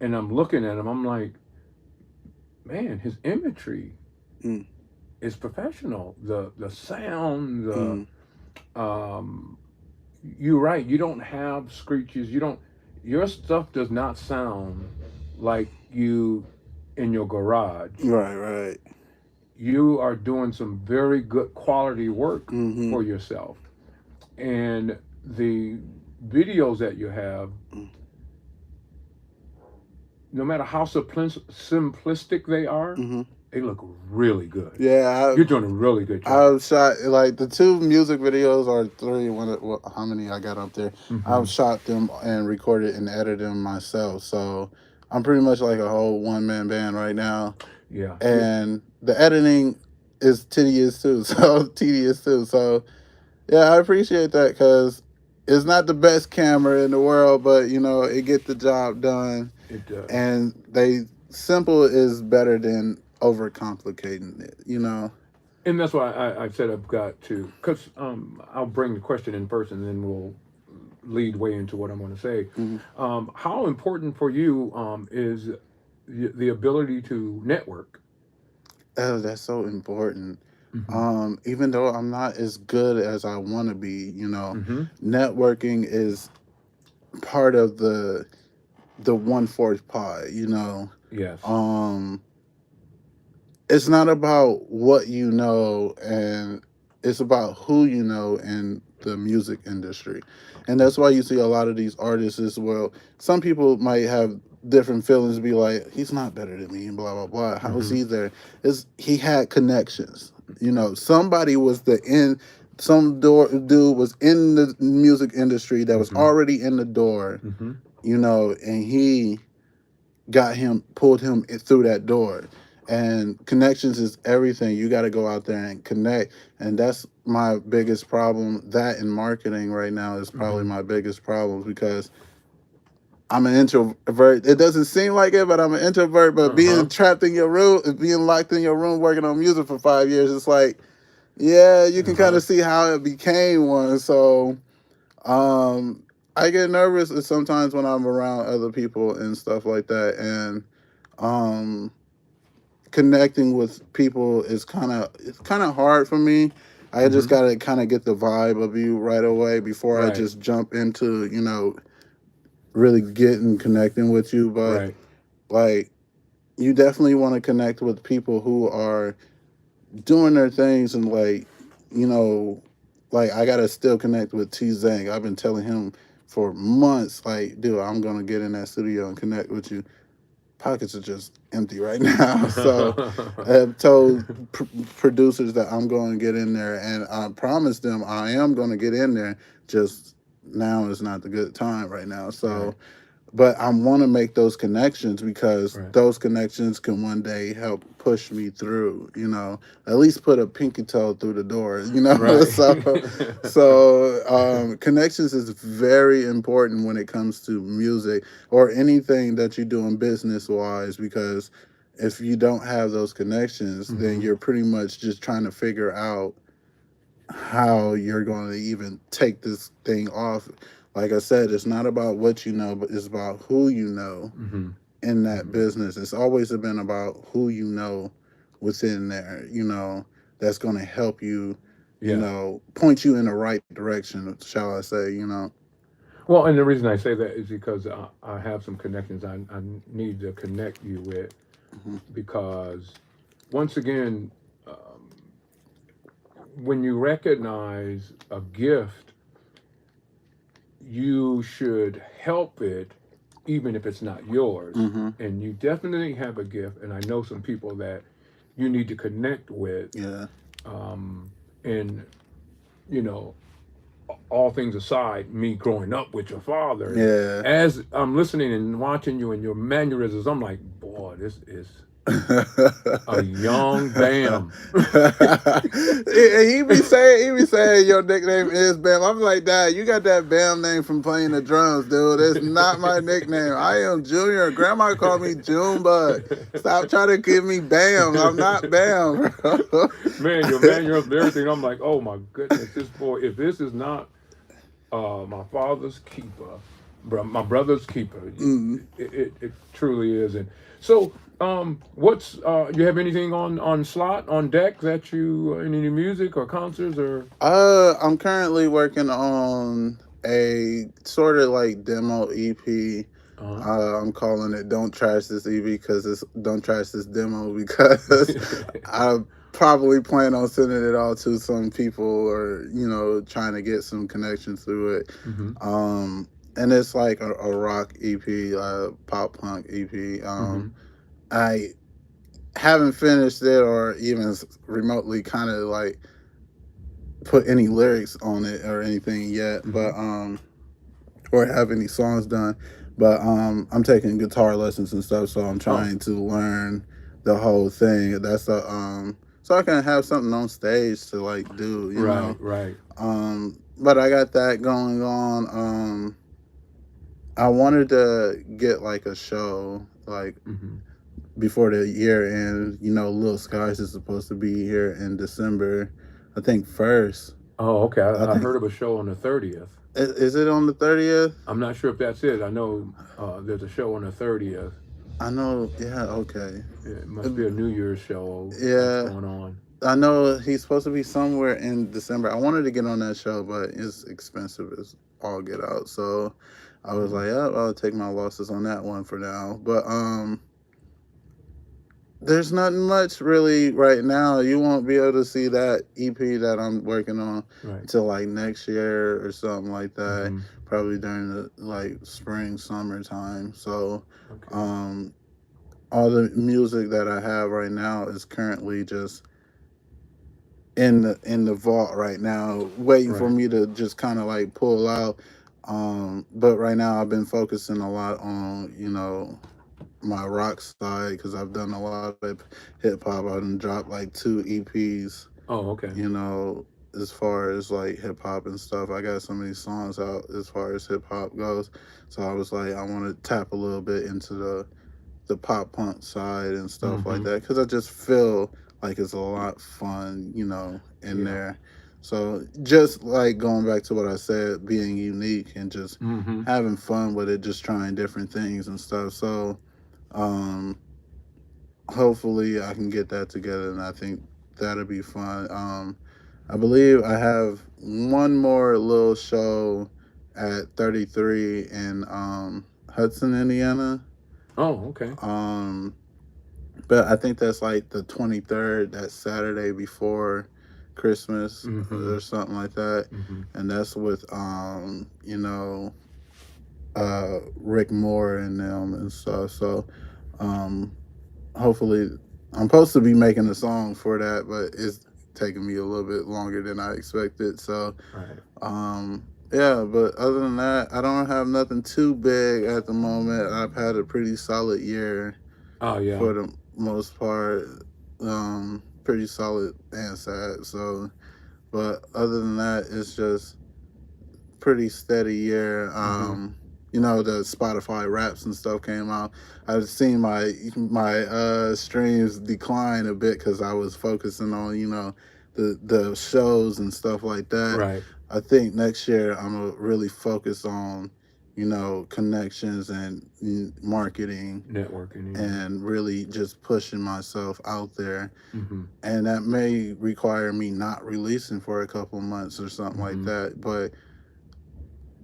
and I'm looking at him, I'm like, man, his imagery Mm, is professional. The sound, the mm, um, you're right. You don't have screeches. You don't. Your stuff does not sound like you in your garage. right, right. You are doing some very good quality work Hmm. for yourself, and the videos that you have, no matter how simplistic they are, Hmm. they look really good. Yeah, You're doing a really good job. I've shot like the two music videos or three. How many I got up there? Mm-hmm. I've shot them and recorded and edited them myself. So I'm pretty much like a whole one man band right now. Yeah. Yeah. And the editing is tedious too. So tedious too. So yeah, I appreciate that because it's not the best camera in the world, but it get the job done. It does. And they simple is better than overcomplicating it. And that's why I said I've got to, because I'll bring the question in first and then we'll lead way into what I'm going to say. Mhm. How important for you is the ability to network? Oh, that's so important. Mm-hmm. Even though I'm not as good as I want to be, Mm-hmm. networking is part of the one fourth pie. Yes. Um, it's not about what you know, and it's about who you know in the music industry. And that's why you see a lot of these artists as well. Some people might have different feelings, be like, he's not better than me, and blah blah blah. How is Mm-hmm. he there? Is he had connections. Somebody was some dude was in the music industry that was Mm-hmm. already in the door, Mm-hmm. and he pulled him through that door. And connections is everything. You got to go out there and connect. And that's my biggest problem. That in marketing right now is probably Mm-hmm. my biggest problem because I'm an introvert. It doesn't seem like it, but I'm an introvert. But Uh-huh. being trapped in your room, being locked in your room, working on music for 5 years, it's like, yeah, you can kind Uh-huh. of see how it became one. So, um, I get nervous sometimes when I'm around other people and stuff like that. And um, connecting with people is kind of hard for me. I just Mm-hmm. gotta kind of get the vibe of you right away before I Right. just jump into really getting connecting with you. But Right. like, you definitely want to connect with people who are doing their things, and you know like I gotta still connect with T Zang. I've been telling him for months, like, dude, I'm gonna get in that studio and connect with you. Pockets are just empty right now. So I've told producers that I'm going to get in there, and I promised them I am going to get in there. Just now is not the good time right now. Right. So, but I want to make those connections because Right. those connections can one day help push me through. At least put a pinky toe through the door. Right. So connections is very important when it comes to music or anything that you do in business wise, because if you don't have those connections, then Mm-hmm. you're pretty much just trying to figure out how you're going to even take this thing off. like I said, it's not about what you know, but it's about who you know Mm-hmm. in that Mm-hmm. business. It's always been about who you know within there, that's going to help you, Yeah. point you in the right direction, shall I say, Well, and the reason I say that is because I have some connections I need to connect you with Mhm. because, once again, when you recognize a gift, you should help it even if it's not yours. Mhm. And you definitely have a gift, and I know some people that you need to connect with. Yeah. Um, and, you know, all things aside, me growing up with your father, Yeah. as I'm listening and watching you and your mannerisms, I'm like, boy, this is a young Bam. he be saying your nickname is Bam. I'm like, Dad, you got that Bam name from playing the drums, dude. It's not my nickname. I am Junior. Grandma called me Junebug. Stop trying to give me Bam. I'm not Bam, bro. Man, your mannerisms, everything. I'm like, oh my goodness, this boy. If this is not my father's keeper, my brother's keeper. Mm. It truly is. And so, what's you have anything on slot on deck that you any music or concerts or? I'm currently working on a sort of like demo EP. Uh-huh. I'm calling it "Don't Trash This EP" because it's "Don't Trash This Demo" because I probably plan on sending it all to some people or trying to get some connection through it. Mm-hmm. And it's like a rock EP, pop punk EP. Mm-hmm. I haven't finished it or even remotely kind of like put any lyrics on it or anything yet, Mm-hmm. but or have any songs done. But I'm taking guitar lessons and stuff, so I'm Oh, trying to learn the whole thing. That's a so I can have something on stage to like do, right, right. But I got that going on. I wanted to get like a show like Mm-hmm. before the year ends. Lil Skies is supposed to be here in December. I think first. Oh, okay. I I think heard of a show on the 30th. is it on the 30th? I'm not sure if that's it. I know there's a show on the 30th. I know. Yeah. Okay. It Uh, must be a New Year's show that's Yeah. going on. I know he's supposed to be somewhere in December. I wanted to get on that show, but it's expensive as all get out. So I was Mm-hmm. like, yeah, I'll take my losses on that one for now. But there's not much really right now. You won't be able to see that EP that I'm working on Right. until like next year or something like that. Mm-hmm. Probably during the like spring, summertime. So Okay. um all the music that I have right now is currently just in the vault right now, waiting for Right. me to just kind of like pull out. But right now I've been focusing a lot on my rock side because I've done a lot of hip hop. I've done dropped like 2 EPs, Oh, okay. you know, as far as like hip hop and stuff. I got so many songs out as far as hip hop goes. So I was like, I want to tap a little bit into the pop punk side and stuff like Mm-hmm. that because I just feel like it's a lot fun, in Yeah. there. So just like going back to what I said, being unique and just Mm-hmm. having fun with it, just trying different things and stuff. So um, hopefully I can get that together, and I think that'll be fun. I believe I have one more little show at 33 in Hudson, Indiana. Oh, okay. Um, but I think that's like the 23rd, that Saturday before Christmas Mm-hmm. or something like that. Mm-hmm. And that's with Rick Moore and them and stuff. So um hopefully I'm supposed to be making a song for that, but it's taking me a little bit longer than I expected. So Right. yeah, but other than that, I don't have nothing too big at the moment. I've had a pretty solid year Oh, yeah. for the most part. Pretty solid and sad. So, but other than that, it's just pretty steady year. Mm-hmm. The Spotify raps and stuff came out. I've seen my streams decline a bit because I was focusing on the shows and stuff like that. Right. I think next year I'm gonna really focus on, connections and marketing, Networking. and really just pushing myself out there. Yeah. Mm-hmm. And that may require me not releasing for a couple months or something like Mm-hmm. that. But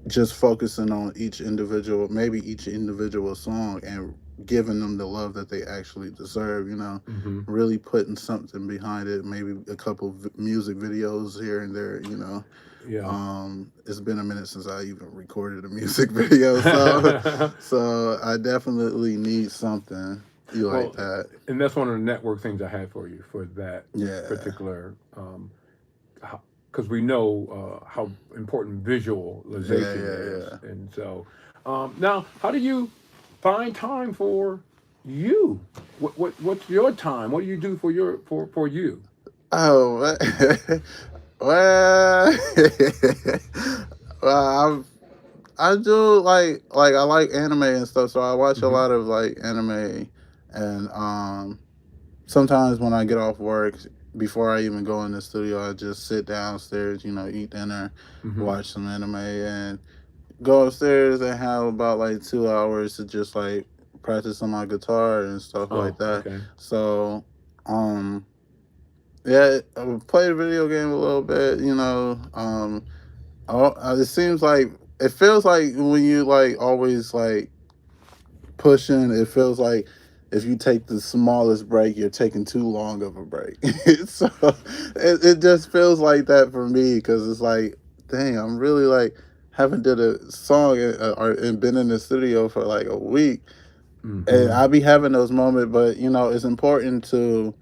just focusing on each individual, maybe each individual song, and giving them the love that they actually deserve. Mm-hmm. Really putting something behind it. Maybe a couple music videos here and there. Yeah. It's been a minute since I even recorded a music video, so I definitely need something like Well, that. and that's one of the network things I had for you for that Yeah, particular, because we know how important yeah, visualization yeah, is, yeah. and so now, how do you find time for you? What's your time? What do you do for for you? Oh, well, well, I do like I like anime and stuff, so I watch a Mm-hmm. lot of like anime, and sometimes when I get off work, before I even go in the studio, I just sit downstairs, eat dinner, Mm-hmm. watch some anime, and go upstairs and have about like 2 hours to just like practice on my guitar and stuff Oh, like that. okay. So, um, yeah, I played a video game a little bit, it seems like it feels like when you like always like pushing, it feels like if you take the smallest break, you're taking too long of a break. So it just feels like that for me because it's like, dang, I'm really like haven't did a song and been in the studio for like a week, and Mm-hmm. I be having those moments. But it's important to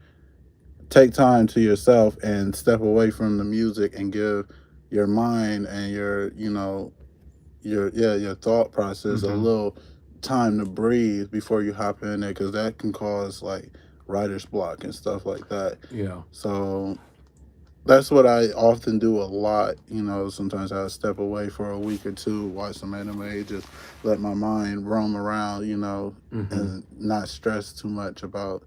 take time to yourself and step away from the music and give your mind and your thought process a Mm-hmm. little time to breathe before you hop in there, because that can cause like writer's block and stuff like that. Yeah. So that's what I often do a lot. Sometimes I step away for a week or two, watch some anime, just let my mind roam around, Mm-hmm. and not stress too much about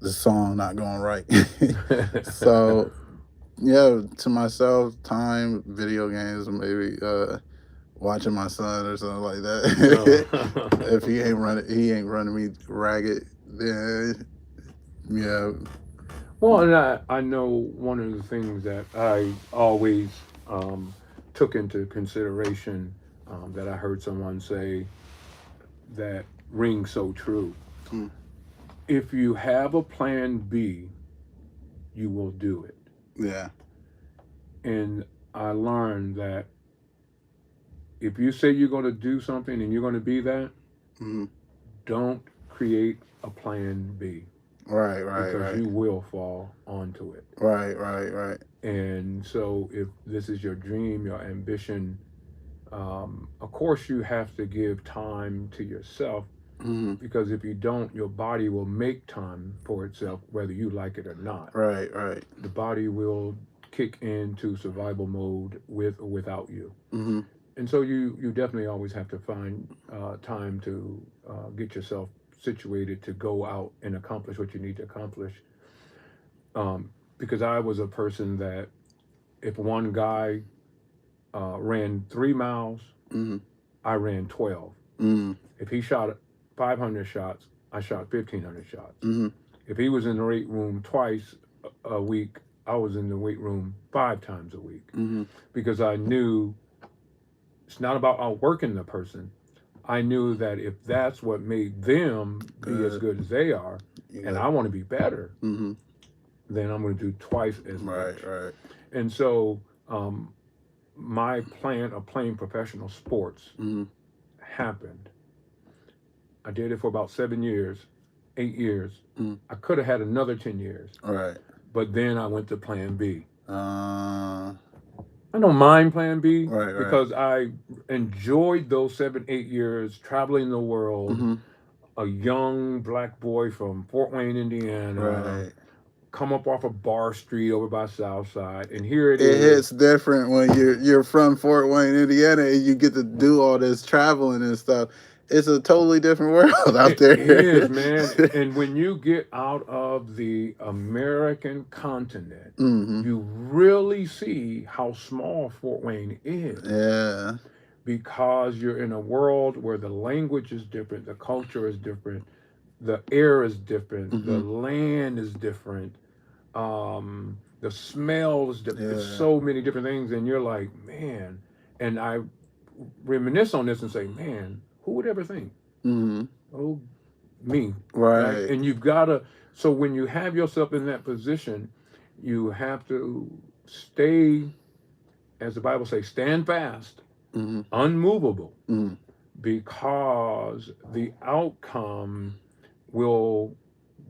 the song not going right. So yeah, to myself, time, video games, maybe watching my son or something like that. Oh. If he ain't running me ragged, then yeah. Well, and I know one of the things that I always um, took into consideration, that I heard someone say that rings so true. Mm, If you have a plan B, you will do it. yeah. And I learned that if you say you're going to do something and you're going to be that, Mm, don't create a plan B, right, right, because right, you will fall onto it. right, right, right. And so, if this is your dream, your ambition, of course, you have to give time to yourself, Mm, because if you don't, your body will make time for itself, whether you like it or not. right, right. The body will kick into survival mode with or without you. Mm, And so, you definitely always have to find time to get yourself situated to go out and accomplish what you need to accomplish. Because I was a person that if one guy ran 3 miles, mm, I ran 12. mm, If he shot 500 shots, I shot 1,500 shots. mm, If he was in the weight room twice a week, I was in the weight room 5 times a week, mm, because I knew it's not about outworking the person. I knew that if that's what made them be as good. good as they are, You and got. I want to be better, Mm, then I'm going to do twice as right, much. right. And so, my plan of playing professional sports Mm, happened. I did it for about 7 years, 8 years. mm, I could have had another 10 years, right. but then I went to plan B. Uh, I don't mind plan B right, right. because I enjoyed those 7, 8 years traveling the world, Mm-hmm. a young black boy from Fort Wayne, Indiana, Right. come up off a bar street over by Southside, and here it It is. hits different when you're from Fort Wayne, Indiana, and you get to do all this traveling and stuff. it's a totally different world out It there. is, man. And when you get out of the American continent, Hmm. you really see how small Fort Wayne is, Yeah. because you're in a world where the language is different, the culture is different, the air is different, the Hmm. land is different, the smell is different. It's Yeah. so many different things, and you're like, man. And I reminisce on this and say, man, who would ever think? Hmm. Oh, me, right? Right. And you've got to. So when you have yourself in that position, you have to stay, as the Bible says, stand fast, Hmm. unmovable, Hmm. because the outcome will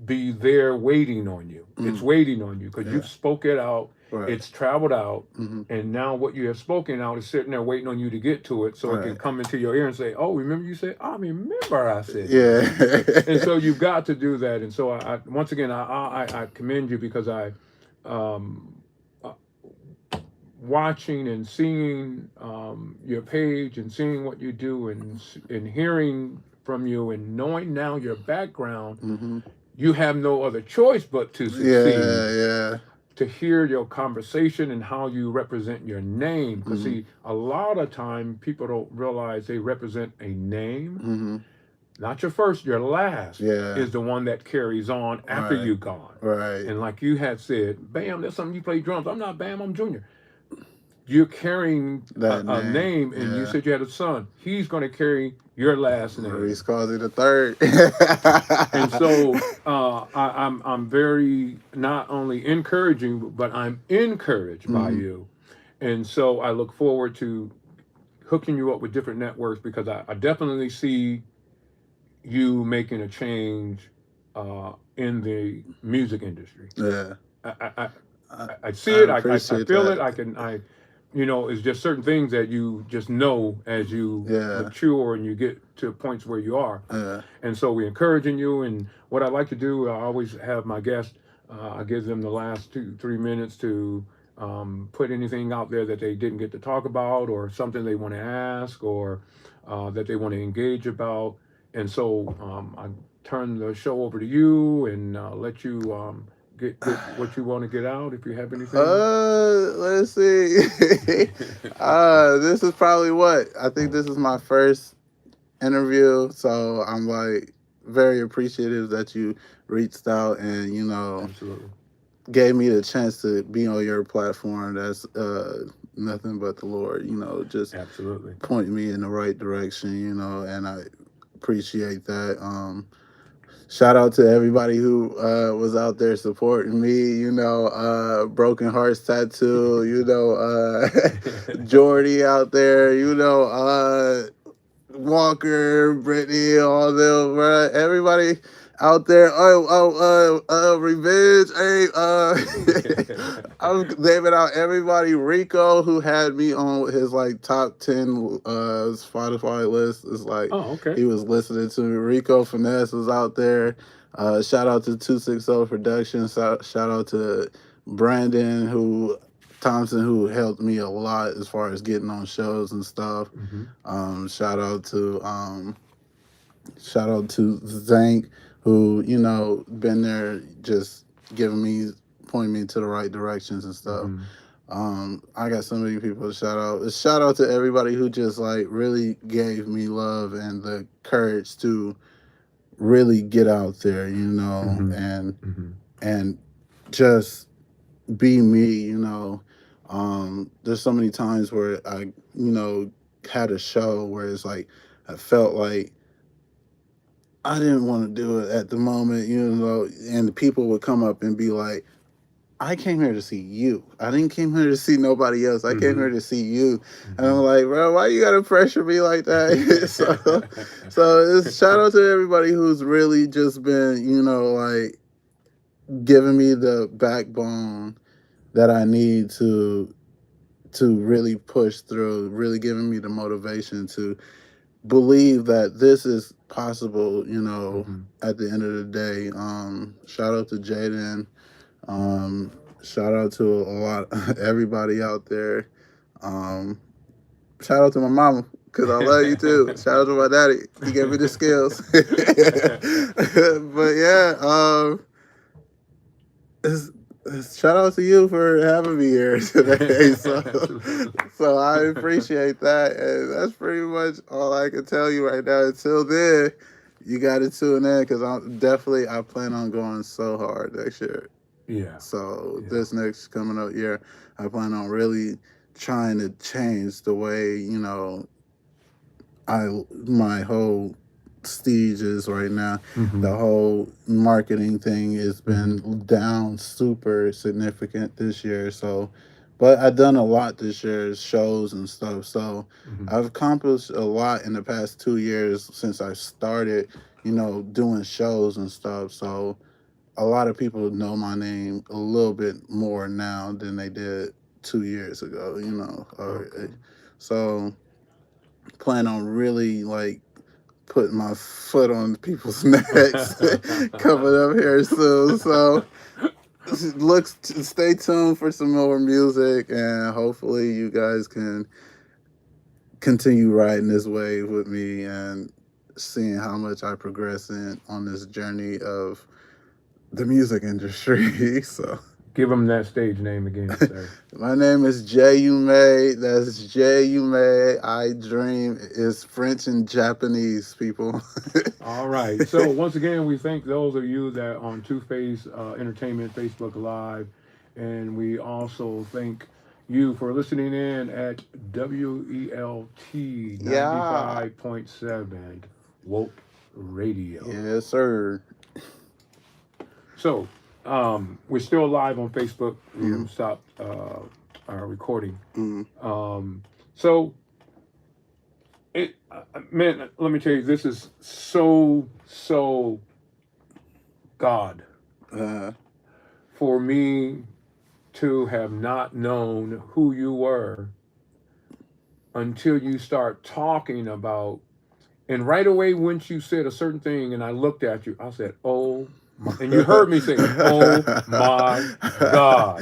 be there waiting on you. It's Hmm. waiting on you because you've Yeah. spoke it out, Right. it's traveled out, Hmm. and now what you have spoken out is sitting there waiting on you to get to it so it can Right. come into your ear and say, oh, remember you said, I remember I said Yeah. this. And so you've got to do that. And so once again, I commend you because um, uh, watching and seeing your page and seeing what you do and hearing from you and knowing now your background, Hmm. you have no other choice but to succeed, Yeah. Yeah. to hear your conversation and how you represent your name. Because, Hmm. see, a lot of time people don't realize they represent a name, Hmm. not your first, your last Yeah. is the one that carries on after Right. you're gone. Right. And like you had said, Bam, that's something you play drums. I'm not Bam, I'm Junior. You're carrying That a name. name, and you Yeah. said you had a son. He's going to carry your last name. Reese calls it a third. And so I'm very not only encouraging, but I'm encouraged by Hmm. you. And so I look forward to hooking you up with different networks because I definitely see you making a change in the music industry. Yeah. I, I, I, I, I see I it. I appreciate feel it. that. It's just certain things that you just know as you Yeah. mature and you get to points where you are. Yeah. And so we're encouraging you. And what I like to do, I always have my guests, I give them the last 2, 3 minutes to put anything out there that they didn't get to talk about, or something they want to ask, or that they want to engage about. And so I turn the show over to you and let you get what you want to get out if you have anything. Let's see. This is probably what I think. This is my first interview, so I'm like very appreciative that you reached out and Absolutely. gave me the chance to be on your platform. That's nothing but the Lord, just Absolutely. point me in the right direction, and I appreciate that. Shout out to everybody who was out there supporting me, Broken Hearts Tattoo, Jordy out there, Walker, Brittany, all them, bruh. Everybody out there. Revenge. Hey, I'm naming out everybody. Rico, who had me on his like top 10 Spotify list, is like Oh, okay. he was listening to me. Rico Finesse was out there. Shout out to 260 Productions. Shout out to Brandon Thompson, who helped me a lot as far as getting on shows and stuff. Mm-hmm. Shout out to Zank, who been there, just giving me, pointing me to the right directions and stuff. Mm-hmm. I got so many people to shout out. Shout out to everybody who just like really gave me love and the courage to really get out there, Mm-hmm. and Mm-hmm. and just be me, there's so many times where I, had a show where it's like I felt like I didn't want to do it at the moment, and the people would come up and be like, I came here to see you. I didn't came here to see nobody else. I came Mm-hmm. here to see you. And I'm Mm-hmm. like, bro, why you gotta pressure me like that? so it's shout out to everybody who's really just been, like giving me the backbone that I need to really push through, really giving me the motivation to believe that this is possible, Mm-hmm. at the end of the day. Shout out to Jaden. Um, Shout out to a lot everybody out there. Um, Shout out to my mama. because I love you too. Shout out to my daddy. He gave me the skills. But yeah, shout out to you for having me here today. So I appreciate that, and that's pretty much all I can tell you right now. Until then, you got to tune in because I plan on going so hard next year. Yeah. So this next coming up year, I plan on really trying to change the way, you know, my whole stage is right now. The whole marketing thing has been down super significant this year. So, but I've done a lot this year, shows and stuff. So I've accomplished a lot in the past 2 years since I started, you know, doing shows and stuff. So a lot of people know my name a little bit more now than they did 2 years ago, you know. So plan on really like putting my foot on people's necks coming up here soon. So stay tuned for some more music, and hopefully you guys can continue riding this wave with me and seeing how much I progress on this journey of the music industry. So give them that stage name again, sir. My name is J-U-May. That's J-U-May. I Dream is French and Japanese, people. All right. So once again, we thank those of you that on Two Face Entertainment Facebook Live, and we also thank you for listening in at WELT 95.7 WOLT Radio. Yes, sir. So we're still live on Facebook. We haven't stopped our recording. So man, let me tell you, this is so God for me to have not known who you were until you start talking about, and right away once you said a certain thing and I looked at you, I said, oh my, and you heard me say, oh my God.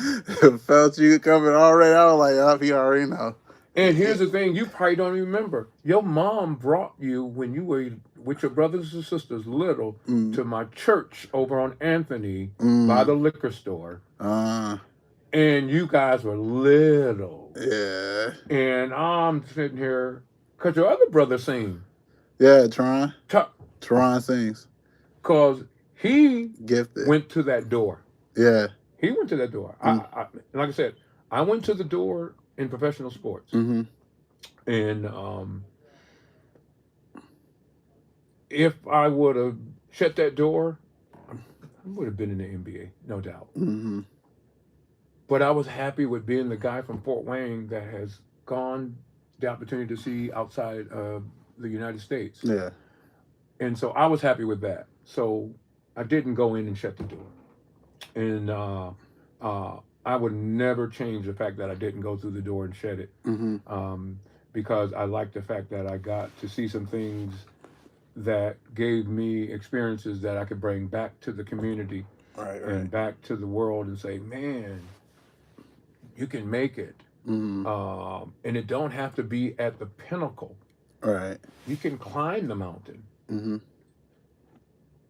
Felt you coming already. I was like, oh, he already know. And here's the thing, you probably don't even remember. Your mom brought you when you were with your brothers and sisters little to my church over on Anthony by the liquor store. And you guys were little. Yeah. And I'm sitting here, because your other brother sings. Yeah, Tron. Tron sings. Because he Gifted. went to that door. Yeah. He went to that door. I, like I said, I went to the door in professional sports. And if I would have shut that door, I would have been in the NBA, no doubt. But I was happy with being the guy from Fort Wayne that has gone the opportunity to see outside of the United States. Yeah. And so I was happy with that. So I didn't go in and shut the door. And I would never change the fact that I didn't go through the door and shut it. Because I like the fact that I got to see some things that gave me experiences that I could bring back to the community and back to the world and say, man, you can make it. And it don't have to be at the pinnacle. Right. You can climb the mountain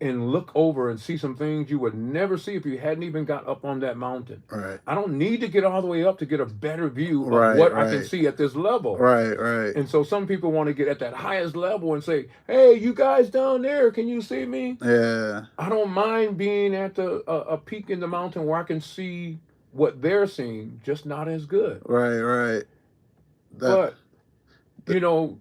and look over and see some things you would never see if you hadn't even got up on that mountain. Right. I don't need to get all the way up to get a better view of what I can see at this level. Right. And so some people want to get at that highest level and say, hey, you guys down there, can you see me? Yeah. I don't mind being at a peak in the mountain where I can see what they're seeing, just not as good. Right. But, you know,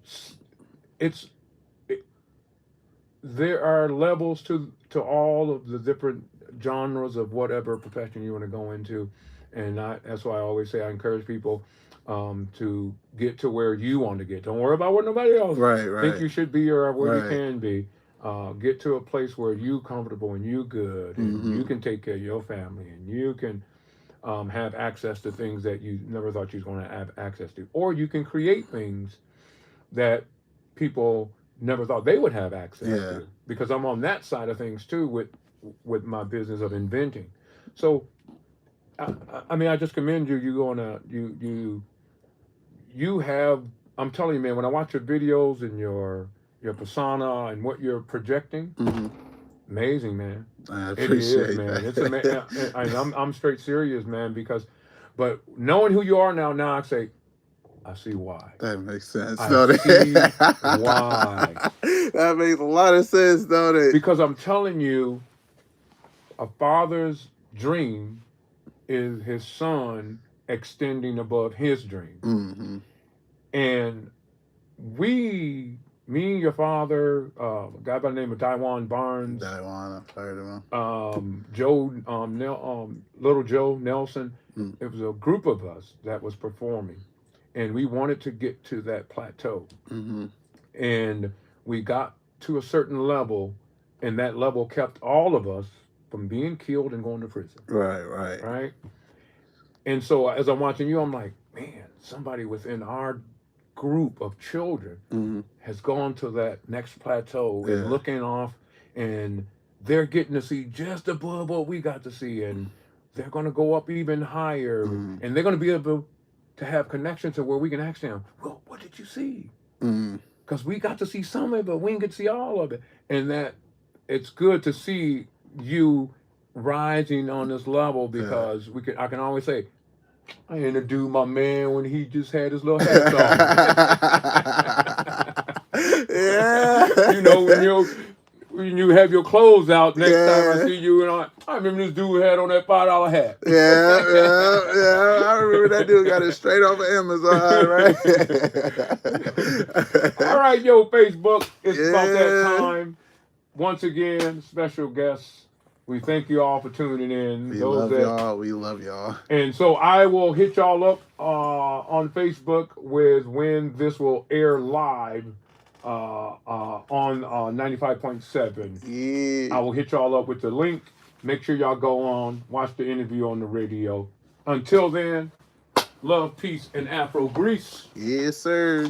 there are levels to all of the different genres of whatever profession you want to go into. And that's why I always say I encourage people to get to where you want to get. Don't worry about what nobody else think you should be or where you can be. Get to a place where you comfortable and you good and you can take care of your family and you can have access to things that you never thought you was going to have access to. Or you can create things that people never thought they would have access to, because I'm on that side of things too with my business of inventing. So I mean, I just commend you. You have I'm telling you, man, when I watch your videos and your persona and what you're projecting, amazing, man. I It is, appreciate man. It's that. I'm straight serious, man, because, but knowing who you are now I say, I see why. That makes sense, I don't see it? why. That makes a lot of sense, don't it? Because I'm telling you, a father's dream is his son extending above his dream. Mm-hmm. And me and your father, a guy by the name of Taiwan Barnes, Daiwan, I've heard of him. Joe, Little Joe Nelson, Mm. it was a group of us that was performing. And we wanted to get to that plateau. Mm-hmm. And we got to a certain level, and that level kept all of us from being killed and going to prison. Right, right. Right? And so as I'm watching you, I'm like, man, somebody within our group of children Mm-hmm. has gone to that next plateau Yeah. and looking off, and they're getting to see just above what we got to see, and they're going to go up even higher, Mm-hmm. and they're going to be able to have connection to where we can ask them, well, what did you see? Mm-hmm. Because we got to see some of it, but we didn't get to see all of it. And that it's good to see you rising on this level, because I can always say, I interviewed my man when he just had his little hats on. Yeah. You know, when you have your clothes out next time I see you, and I remember this dude had on that $5 hat. Yeah. I remember that dude got it straight off of Amazon, right? All right, yo, Facebook, it's about that Yeah. time. Once again, special guests. We thank you all for tuning in. We love y'all. We love y'all. And so I will hit y'all up on Facebook with when this will air live on 95.7. Yeah. I will hit y'all up with the link. Make sure y'all go on, watch the interview on the radio. Until then, love, peace, and Afro Grease. Yes, sir.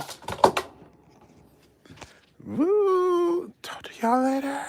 Woo. Talk to y'all later.